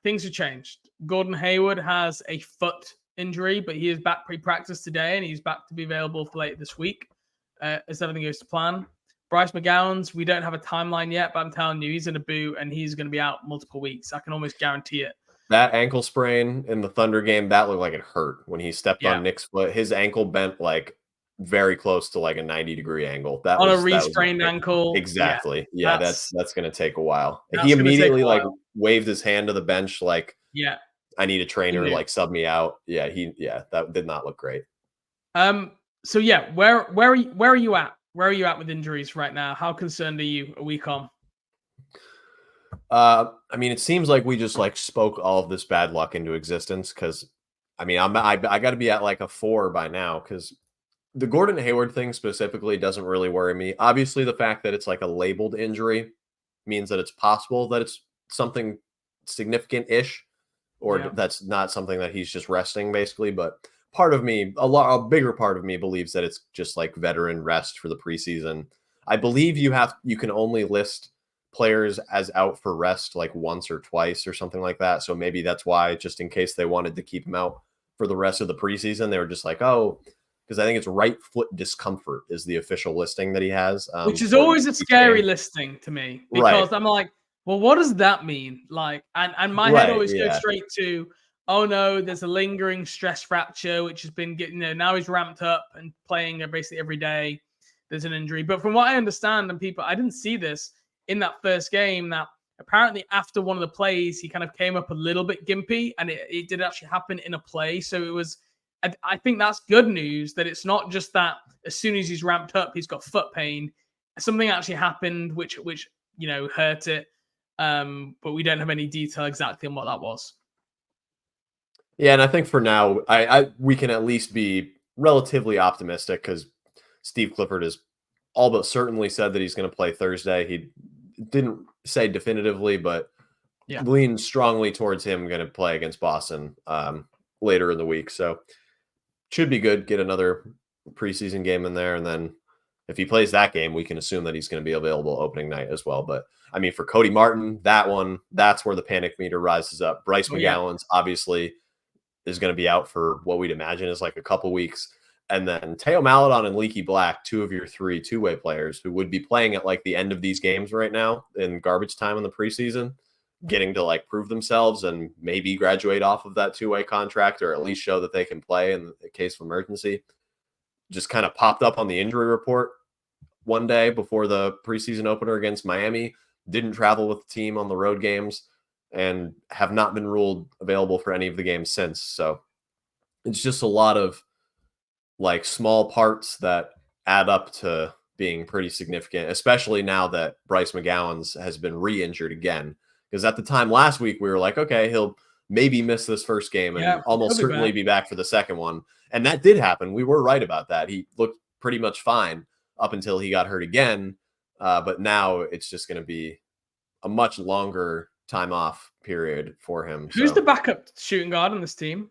Things have changed. Gordon Hayward has a foot injury, but he is back pre-practice today, and he's back to be available for later this week as everything goes to plan. Bryce McGowan's, we don't have a timeline yet, but I'm telling you, he's in a boot, and he's going to be out multiple weeks. I can almost guarantee it. That ankle sprain in the Thunder game, that looked like it hurt when he stepped on Nick's foot. His ankle bent like very close to like a 90-degree angle. That on was a re-sprained ankle. Exactly. Yeah, that's going to take a while. He immediately like waved his hand to the bench like, I need a trainer, like sub me out. That did not look great. So where are you at? Where are you at with injuries right now? How concerned are you a week on? I mean, it seems like we just like spoke all of this bad luck into existence, because I mean, I got to be at like a 4 by now, because the Gordon Hayward thing specifically doesn't really worry me. Obviously, the fact that it's like a labeled injury means that it's possible that it's something significant-ish, or that's not something that he's just resting, basically. But part of me, a bigger part of me, believes that it's just like veteran rest for the preseason. I believe you can only list players as out for rest like once or twice or something like that. So maybe that's why, just in case they wanted to keep him out for the rest of the preseason, they were just like, oh, because I think it's right foot discomfort is the official listing that he has. Which is always a scary listing to me, because I'm like, well, what does that mean? Like, and my head always goes straight to, oh no, there's a lingering stress fracture, which has been getting, now he's ramped up and playing basically every day. There's an injury. But from what I understand, and people, I didn't see this in that first game, that apparently after one of the plays, he kind of came up a little bit gimpy, and it did actually happen in a play. So it was, I think that's good news, that it's not just that as soon as he's ramped up, he's got foot pain. Something actually happened, which hurt it. But we don't have any detail exactly on what that was. Yeah, and I think for now, we can at least be relatively optimistic, because Steve Clifford has all but certainly said that he's going to play Thursday. He didn't say definitively, but leaned strongly towards him going to play against Boston later in the week. So should be good. Get another preseason game in there, and then if he plays that game, we can assume that he's going to be available opening night as well. But I mean, for Cody Martin, that's where the panic meter rises up. Bryce McGowan's obviously is going to be out for what we'd imagine is like a couple weeks. And then Teo Maledon and Leaky Black, 2 of your 3 two-way players who would be playing at like the end of these games right now in garbage time in the preseason, getting to like prove themselves and maybe graduate off of that 2-way contract, or at least show that they can play in the case of emergency, just kind of popped up on the injury report one day before the preseason opener against Miami, didn't travel with the team on the road games, and have not been ruled available for any of the games since. So it's just a lot of like small parts that add up to being pretty significant, especially now that Bryce McGowan's has been re-injured again. Because at the time last week, we were like, okay, he'll maybe miss this first game and almost certainly be back for the second one. And that did happen. We were right about that. He looked pretty much fine up until he got hurt again. But now it's just going to be a much longer time off period for him. Who's the backup shooting guard on this team?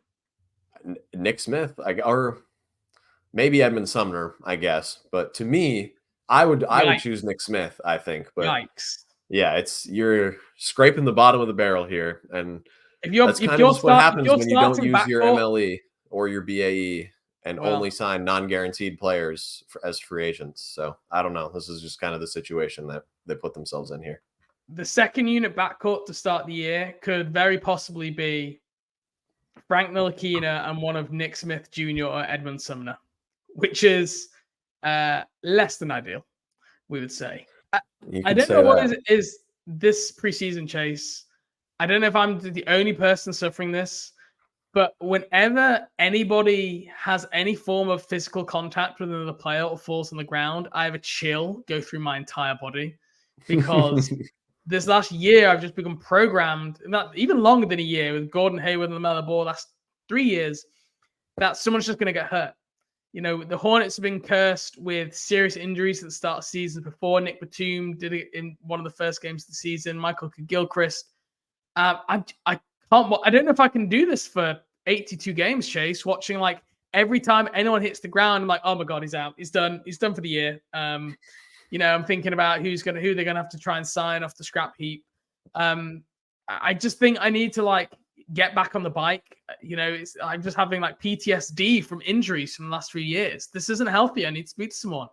Nick Smith, maybe Edmund Sumner, I guess. But to me, I would Yikes! choose Nick Smith, I think. But Yikes! yeah, you're scraping the bottom of the barrel here, and If you're that's if kind of you're just what start if happens you're when you don't starting use your backcourt, MLE or your BAE and only well, sign non-guaranteed players as free agents. So I don't know. This is just kind of the situation that they put themselves in here. the second unit backcourt to start the year could very possibly be Frank Ntilikina and one of Nick Smith Jr. or Edmund Sumner, which is less than ideal, we would say. You I could don't say know what that. is this preseason, Chase. I don't know if I'm the only person suffering this, but whenever anybody has any form of physical contact with another player or falls on the ground, I have a chill go through my entire body because this last year I've just become programmed, not even longer than a year with Gordon Hayward and LaMelo Ball, last 3 years, that someone's just going to get hurt. You know, the Hornets have been cursed with serious injuries at the start of the season before. Nick Batum did it in one of the first games of the season. Michael Gilchrist. I can't. I don't know if I can do this for 82 games, Chase. Watching like every time anyone hits the ground, I'm like, oh my god, he's out. He's done. He's done for the year. You know, I'm thinking about who they're gonna have to try and sign off the scrap heap. I just think I need to like get back on the bike. You know, I'm just having like PTSD from injuries from the last 3 years. This isn't healthy. I need to speak to someone.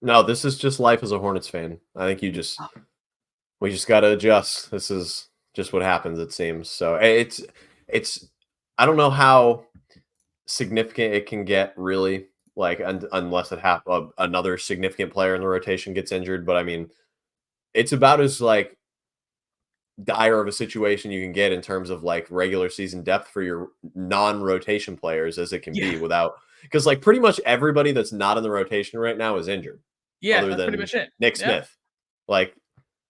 No, this is just life as a Hornets fan. I think we just got to adjust. This is just what happens, it seems. So it's I don't know how significant it can get, really, like unless another significant player in the rotation gets injured. But I mean, it's about as like dire of a situation you can get in terms of like regular season depth for your non-rotation players as it can Yeah, be, without, because like pretty much everybody that's not in the rotation right now is injured yeah, other that's pretty than much it. Nick Yeah. Smith. Like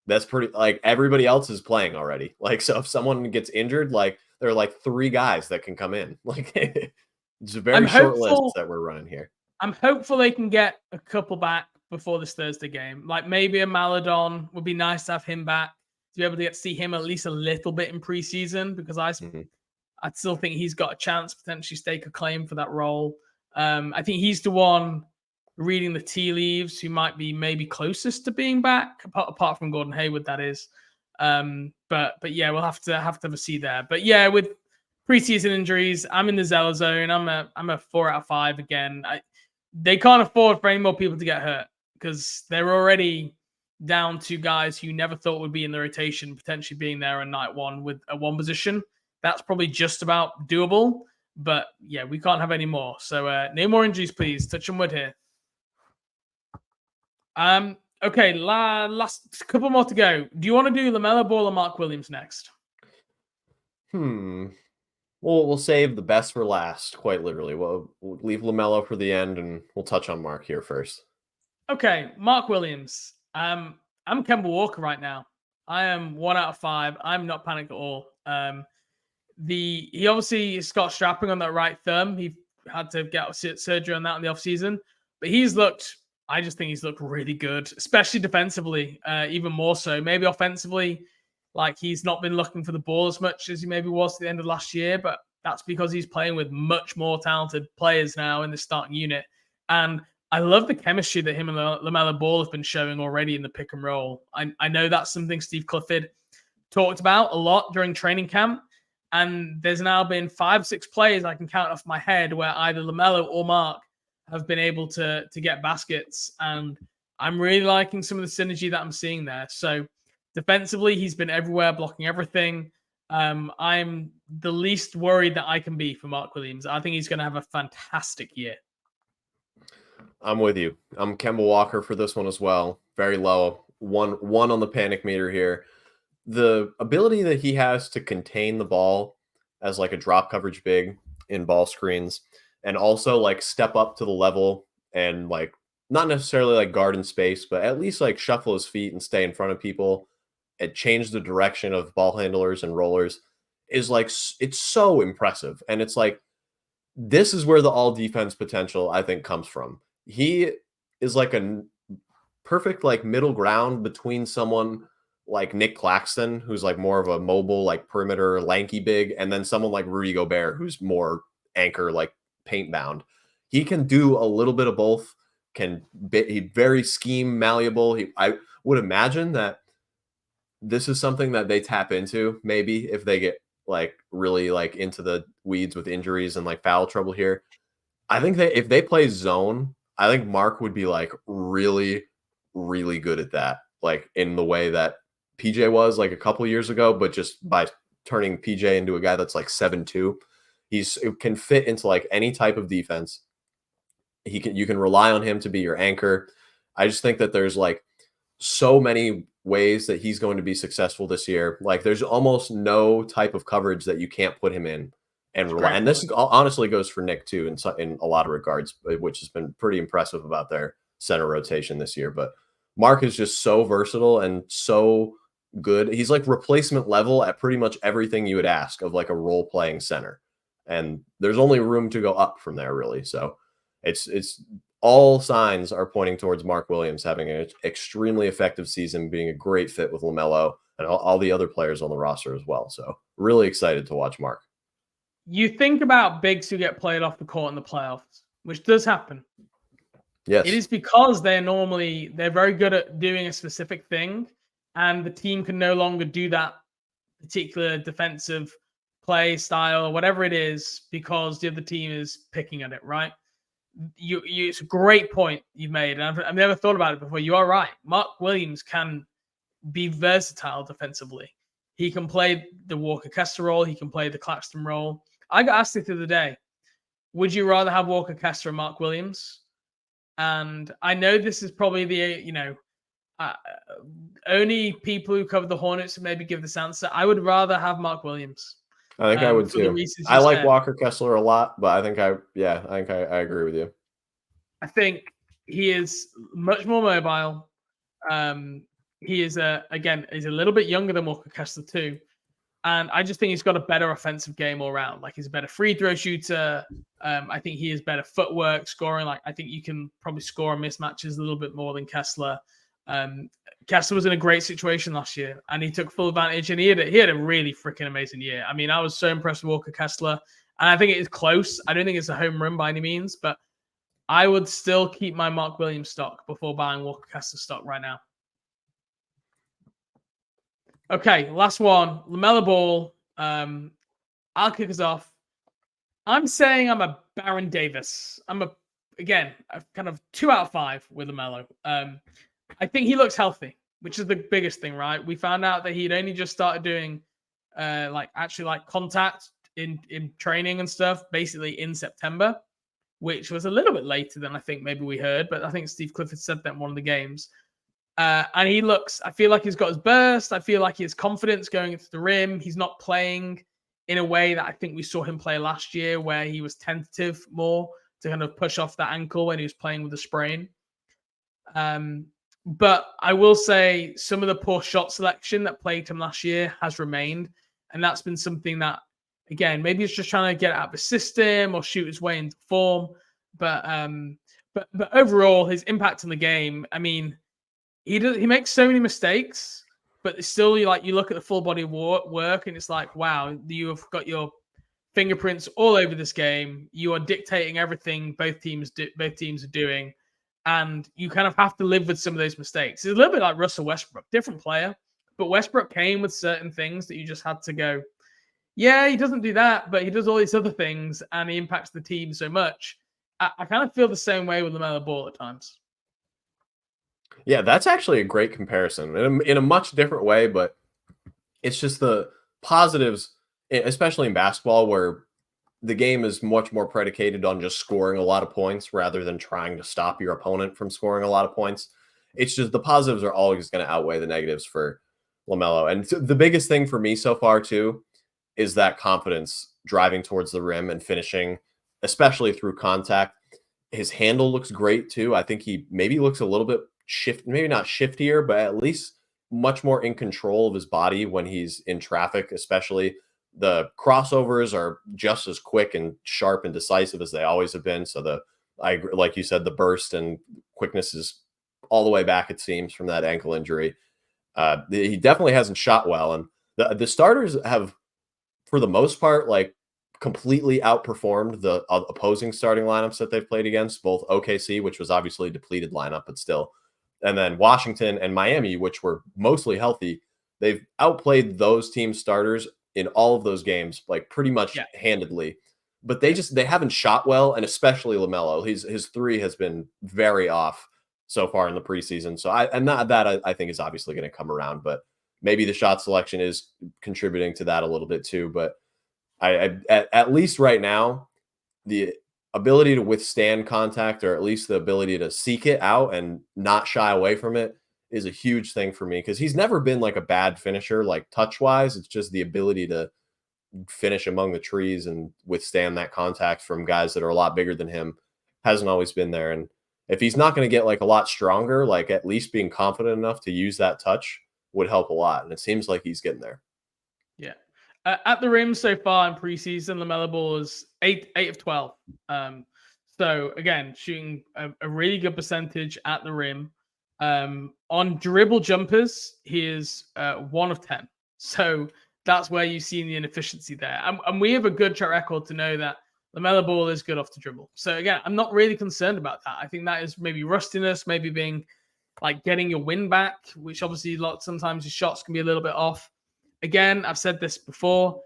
that's pretty, like everybody else is playing already. Like, so if someone gets injured, like there are like three guys that can come in. Like it's a I'm very short list hopeful. that we're running here. I'm hopeful they can get a couple back before this Thursday game. Like maybe a Maladon would be nice to have him back to be able to see him at least a little bit in preseason because Mhm. I still think he's got a chance to potentially stake a claim for that role. I think he's the one reading the tea leaves who might be maybe closest to being back, apart from Gordon Hayward, that is. But yeah, we'll have to have a see there. But yeah, with preseason injuries, I'm in the Zeller zone. I'm a 4 out of 5 again. They can't afford for any more people to get hurt because they're already down to guys who you never thought would be in the rotation, potentially being there on night one with a one position. That's probably just about doable. But yeah, we can't have any more. So no more injuries, please. Touch and wood here. Okay, last couple more to go. Do you want to do LaMelo Ball or Mark Williams next? Hmm. Well, we'll save the best for last, quite literally. We'll leave LaMelo for the end, and we'll touch on Mark here first. Okay, Mark Williams. I'm Kemba Walker right now. I am 1 out of 5. I'm not panicked at all. He obviously has got strapping on that right thumb. He had to get surgery on that in the offseason. But I just think he's looked really good, especially defensively, even more so. Maybe offensively, like he's not been looking for the ball as much as he maybe was at the end of last year, but that's because he's playing with much more talented players now in the starting unit. And I love the chemistry that him and LaMelo Ball have been showing already in the pick and roll. I know that's something Steve Clifford talked about a lot during training camp. And there's now been 5-6 players I can count off my head where either LaMelo or Mark have been able to get baskets. And I'm really liking some of the synergy that I'm seeing there. So defensively, he's been everywhere, blocking everything. I'm the least worried that I can be for Mark Williams. I think he's going to have a fantastic year. I'm with you. I'm Kemba Walker for this one as well. Very low. One on the panic meter here. The ability that he has to contain the ball as like a drop coverage big in ball screens, and also like step up to the level and like not necessarily like guard in space, but at least like shuffle his feet and stay in front of people and change the direction of ball handlers and rollers is like, it's so impressive. And it's like, this is where the all defense potential, I think, comes from. He is like a perfect like middle ground between someone like Nick Claxton, who's like more of a mobile, like perimeter, lanky big, and then someone like Rudy Gobert, who's more anchor, like paint bound. he can do a little bit of both. He's very scheme malleable. I would imagine that this is something that they tap into maybe if they get like really like into the weeds with injuries and like foul trouble here. I think that if they play zone, I think Mark would be like really, really good at that, like in the way that PJ was like a couple years ago, but just by turning PJ into a guy that's like 7'2", it can fit into like any type of defense. You can rely on him to be your anchor. I just think that there's like so many ways that he's going to be successful this year. Like there's almost no type of coverage that you can't put him in and That's a rely. great And point. this honestly goes for Nick too, in a lot of regards, which has been pretty impressive about their center rotation this year. But Mark is just so versatile and so good. He's like replacement level at pretty much everything you would ask of like a role playing center. And there's only room to go up from there, really. So it's all signs are pointing towards Mark Williams having an extremely effective season, being a great fit with LaMelo and all the other players on the roster as well. So really excited to watch Mark. You think about bigs who get played off the court in the playoffs, which does happen. Yes. It is because they're very good at doing a specific thing, and the team can no longer do that particular defensive play style or whatever it is because the other team is picking at it, right? It's a great point you've made, and I've never thought about it before. You are right. Mark Williams can be versatile defensively. He can play the Walker Kessler role. He can play the Claxton role. I got asked it the other day. Would you rather have Walker Kessler or Mark Williams? And I know this is probably only people who cover the Hornets maybe give this answer. I would rather have Mark Williams. I think I would for the too. reasons I you like said. Walker Kessler a lot, but I think I agree with you. I think he is much more mobile. He is he's a little bit younger than Walker Kessler too. And I just think he's got a better offensive game all around. Like he's a better free throw shooter. I think he has better footwork, scoring. Like I think you can probably score on mismatches a little bit more than Kessler. Kessler was in a great situation last year, and he took full advantage. And he had a really freaking amazing year. I mean, I was so impressed with Walker Kessler, and I think it is close. I don't think it's a home run by any means, but I would still keep my Mark Williams stock before buying Walker Kessler stock right now. Okay, last one. LaMelo Ball. I'll kick us off. I'm saying I'm a Baron Davis. I'm a kind of 2 out of 5 with LaMelo. I think he looks healthy, which is the biggest thing, right? We found out that he'd only just started doing contact in training and stuff, basically in September, which was a little bit later than I think maybe we heard, but I think Steve Clifford said that in one of the games. And I feel like he's got his burst. I feel like he has confidence going into the rim. He's not playing in a way that I think we saw him play last year, where he was tentative more to kind of push off that ankle when he was playing with a sprain. But I will say some of the poor shot selection that plagued him last year has remained. And that's been something that, again, maybe he's just trying to get out of the system or shoot his way into form. But overall, his impact on the game, I mean, he makes so many mistakes, but it's still you look at the full body work and it's like, wow, you have got your fingerprints all over this game. You are dictating everything both teams are doing, and you kind of have to live with some of those mistakes. It's a little bit like Russell Westbrook, different player, but Westbrook came with certain things that you just had to go, yeah, he doesn't do that, but he does all these other things, and he impacts the team so much. I kind of feel the same way with LaMelo Ball at times. Yeah, that's actually a great comparison in a much different way, but it's just the positives, especially in basketball, where the game is much more predicated on just scoring a lot of points rather than trying to stop your opponent from scoring a lot of points. It's just the positives are always going to outweigh the negatives for LaMelo. And the biggest thing for me so far, too, is that confidence driving towards the rim and finishing, especially through contact. His handle looks great, too. I think he maybe looks a little bit maybe not shiftier, but at least much more in control of his body when he's in traffic, especially. The crossovers are just as quick and sharp and decisive as they always have been. So like you said, the burst and quickness is all the way back, it seems, from that ankle injury. He definitely hasn't shot well. And the starters have, for the most part, like completely outperformed the opposing starting lineups that they've played against, both OKC, which was obviously a depleted lineup, but still, and then Washington and Miami, which were mostly healthy. They've outplayed those team starters in all of those games, like pretty much handedly. But they haven't shot well, and especially LaMelo. His three has been very off so far in the preseason. So I think is obviously going to come around, but maybe the shot selection is contributing to that a little bit too. But at least right now, the ability to withstand contact, or at least the ability to seek it out and not shy away from it, is a huge thing for me, because he's never been like a bad finisher, like touch wise. It's just the ability to finish among the trees and withstand that contact from guys that are a lot bigger than him hasn't always been there. And if he's not going to get like a lot stronger, like at least being confident enough to use that touch would help a lot. And it seems like he's getting there. Yeah. At the rim so far in preseason, LaMelo Ball is 8 of 12. So again, shooting a really good percentage at the rim. On dribble jumpers, he is 1 of 10. So that's where you've seen the inefficiency there. And we have a good track record to know that LaMelo Ball is good off the dribble. So again, I'm not really concerned about that. I think that is maybe rustiness, maybe being like getting your wind back, which obviously sometimes your shots can be a little bit off. Again, I've said this before.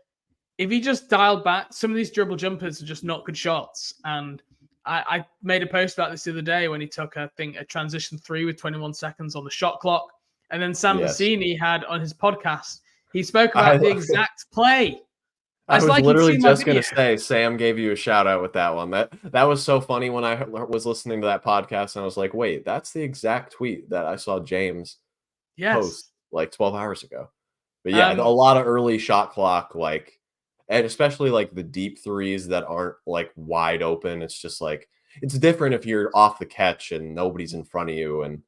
If he just dialed back, some of these dribble jumpers are just not good shots. And I made a post about this the other day when he took, I think, a transition 3 with 21 seconds on the shot clock. And then Sam Vecini had on his podcast, he spoke about the exact play. I was literally just going to say, Sam gave you a shout out with that one. That was so funny when I was listening to that podcast, and I was like, wait, that's the exact tweet that I saw James post like 12 hours ago. But yeah, a lot of early shot clock, like, and especially like the deep threes that aren't like wide open. It's just like, it's different if you're off the catch and nobody's in front of you and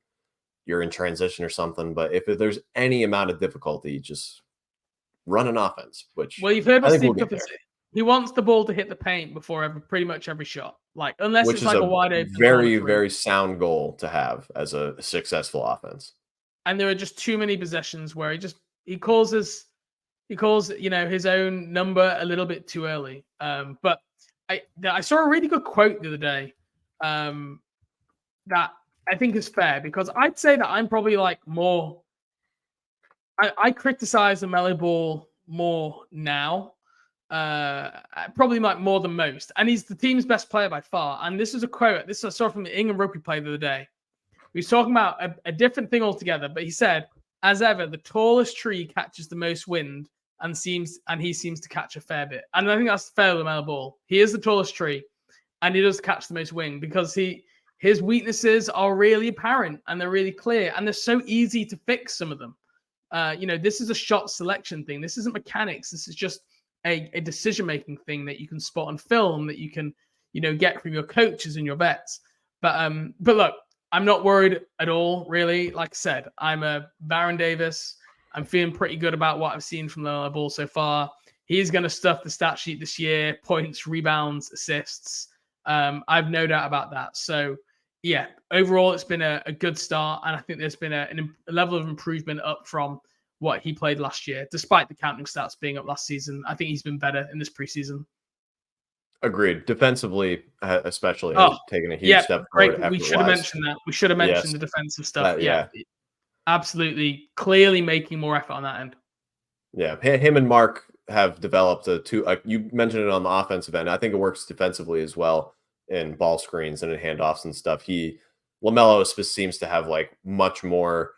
you're in transition or something. But if there's any amount of difficulty, just run an offense, which, well, you've heard what Steve Clifford said. He wants the ball to hit the paint before pretty much every shot. Like, unless it's like a wide open, very, very sound goal to have as a successful offense. And there are just too many possessions where he calls his own number a little bit too early. But I saw a really good quote the other day that I think is fair, because I'd say that I'm probably like more. I criticize LaMelo Ball more now, probably like more than most, and he's the team's best player by far. And this is a quote. This I saw from the Ingham rugby play the other day. He was talking about a different thing altogether, but he said, as ever, the tallest tree catches the most wind, and he seems to catch a fair bit. And I think that's fair with LaMelo Ball. He is the tallest tree, and he does catch the most wind because his weaknesses are really apparent and they're really clear, and they're so easy to fix. Some of them. This is a shot selection thing. This isn't mechanics. This is just a decision-making thing that you can spot on film, that you can, get from your coaches and your vets. But look, I'm not worried at all, really. Like I said, I'm a Baron Davis. I'm feeling pretty good about what I've seen from LaMelo Ball so far. He's going to stuff the stat sheet this year: points, rebounds, assists. I've no doubt about that. So, yeah, overall, it's been a good start, and I think there's been a level of improvement up from what he played last year, despite the counting stats being up last season. I think he's been better in this preseason. Agreed. Defensively, especially, has taken a huge step forward. Great. We should have mentioned that. We should have mentioned the defensive stuff. Absolutely. Clearly making more effort on that end. Yeah, him and Mark have developed you mentioned it on the offensive end. I think it works defensively as well in ball screens and in handoffs and stuff. LaMelo seems to have like much more,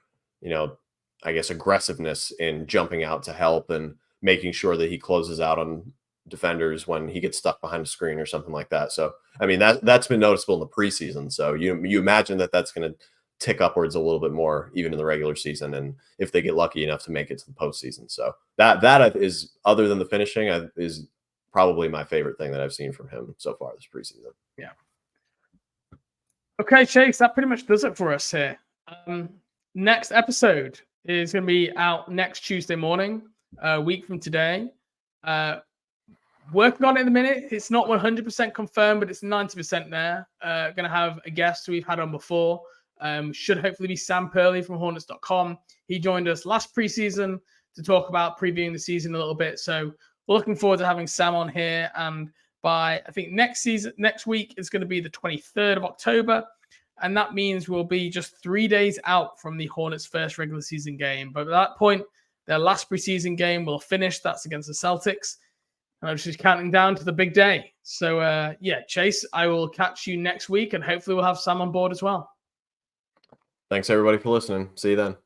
I guess, aggressiveness in jumping out to help and making sure that he closes out on defenders when he gets stuck behind a screen or something like that. So, I mean, that's been noticeable in the preseason. So you imagine that's going to tick upwards a little bit more even in the regular season, and if they get lucky enough to make it to the postseason. So that is, other than the finishing, is probably my favorite thing that I've seen from him so far this preseason. Yeah. Okay, Chase, that pretty much does it for us here. Next episode is going to be out next Tuesday morning, a week from today. Working on it in a minute. It's not 100% confirmed, but it's 90% there. Going to have a guest we've had on before. Should hopefully be Sam Purley from Hornets.com. He joined us last preseason to talk about previewing the season a little bit. So we're looking forward to having Sam on here. And by, I think, next week is going to be the 23rd of October. And that means we'll be just 3 days out from the Hornets' first regular season game. But at that point, their last preseason game will finish. That's against the Celtics. And I'm just counting down to the big day. So, Chase, I will catch you next week, and hopefully we'll have Sam on board as well. Thanks, everybody, for listening. See you then.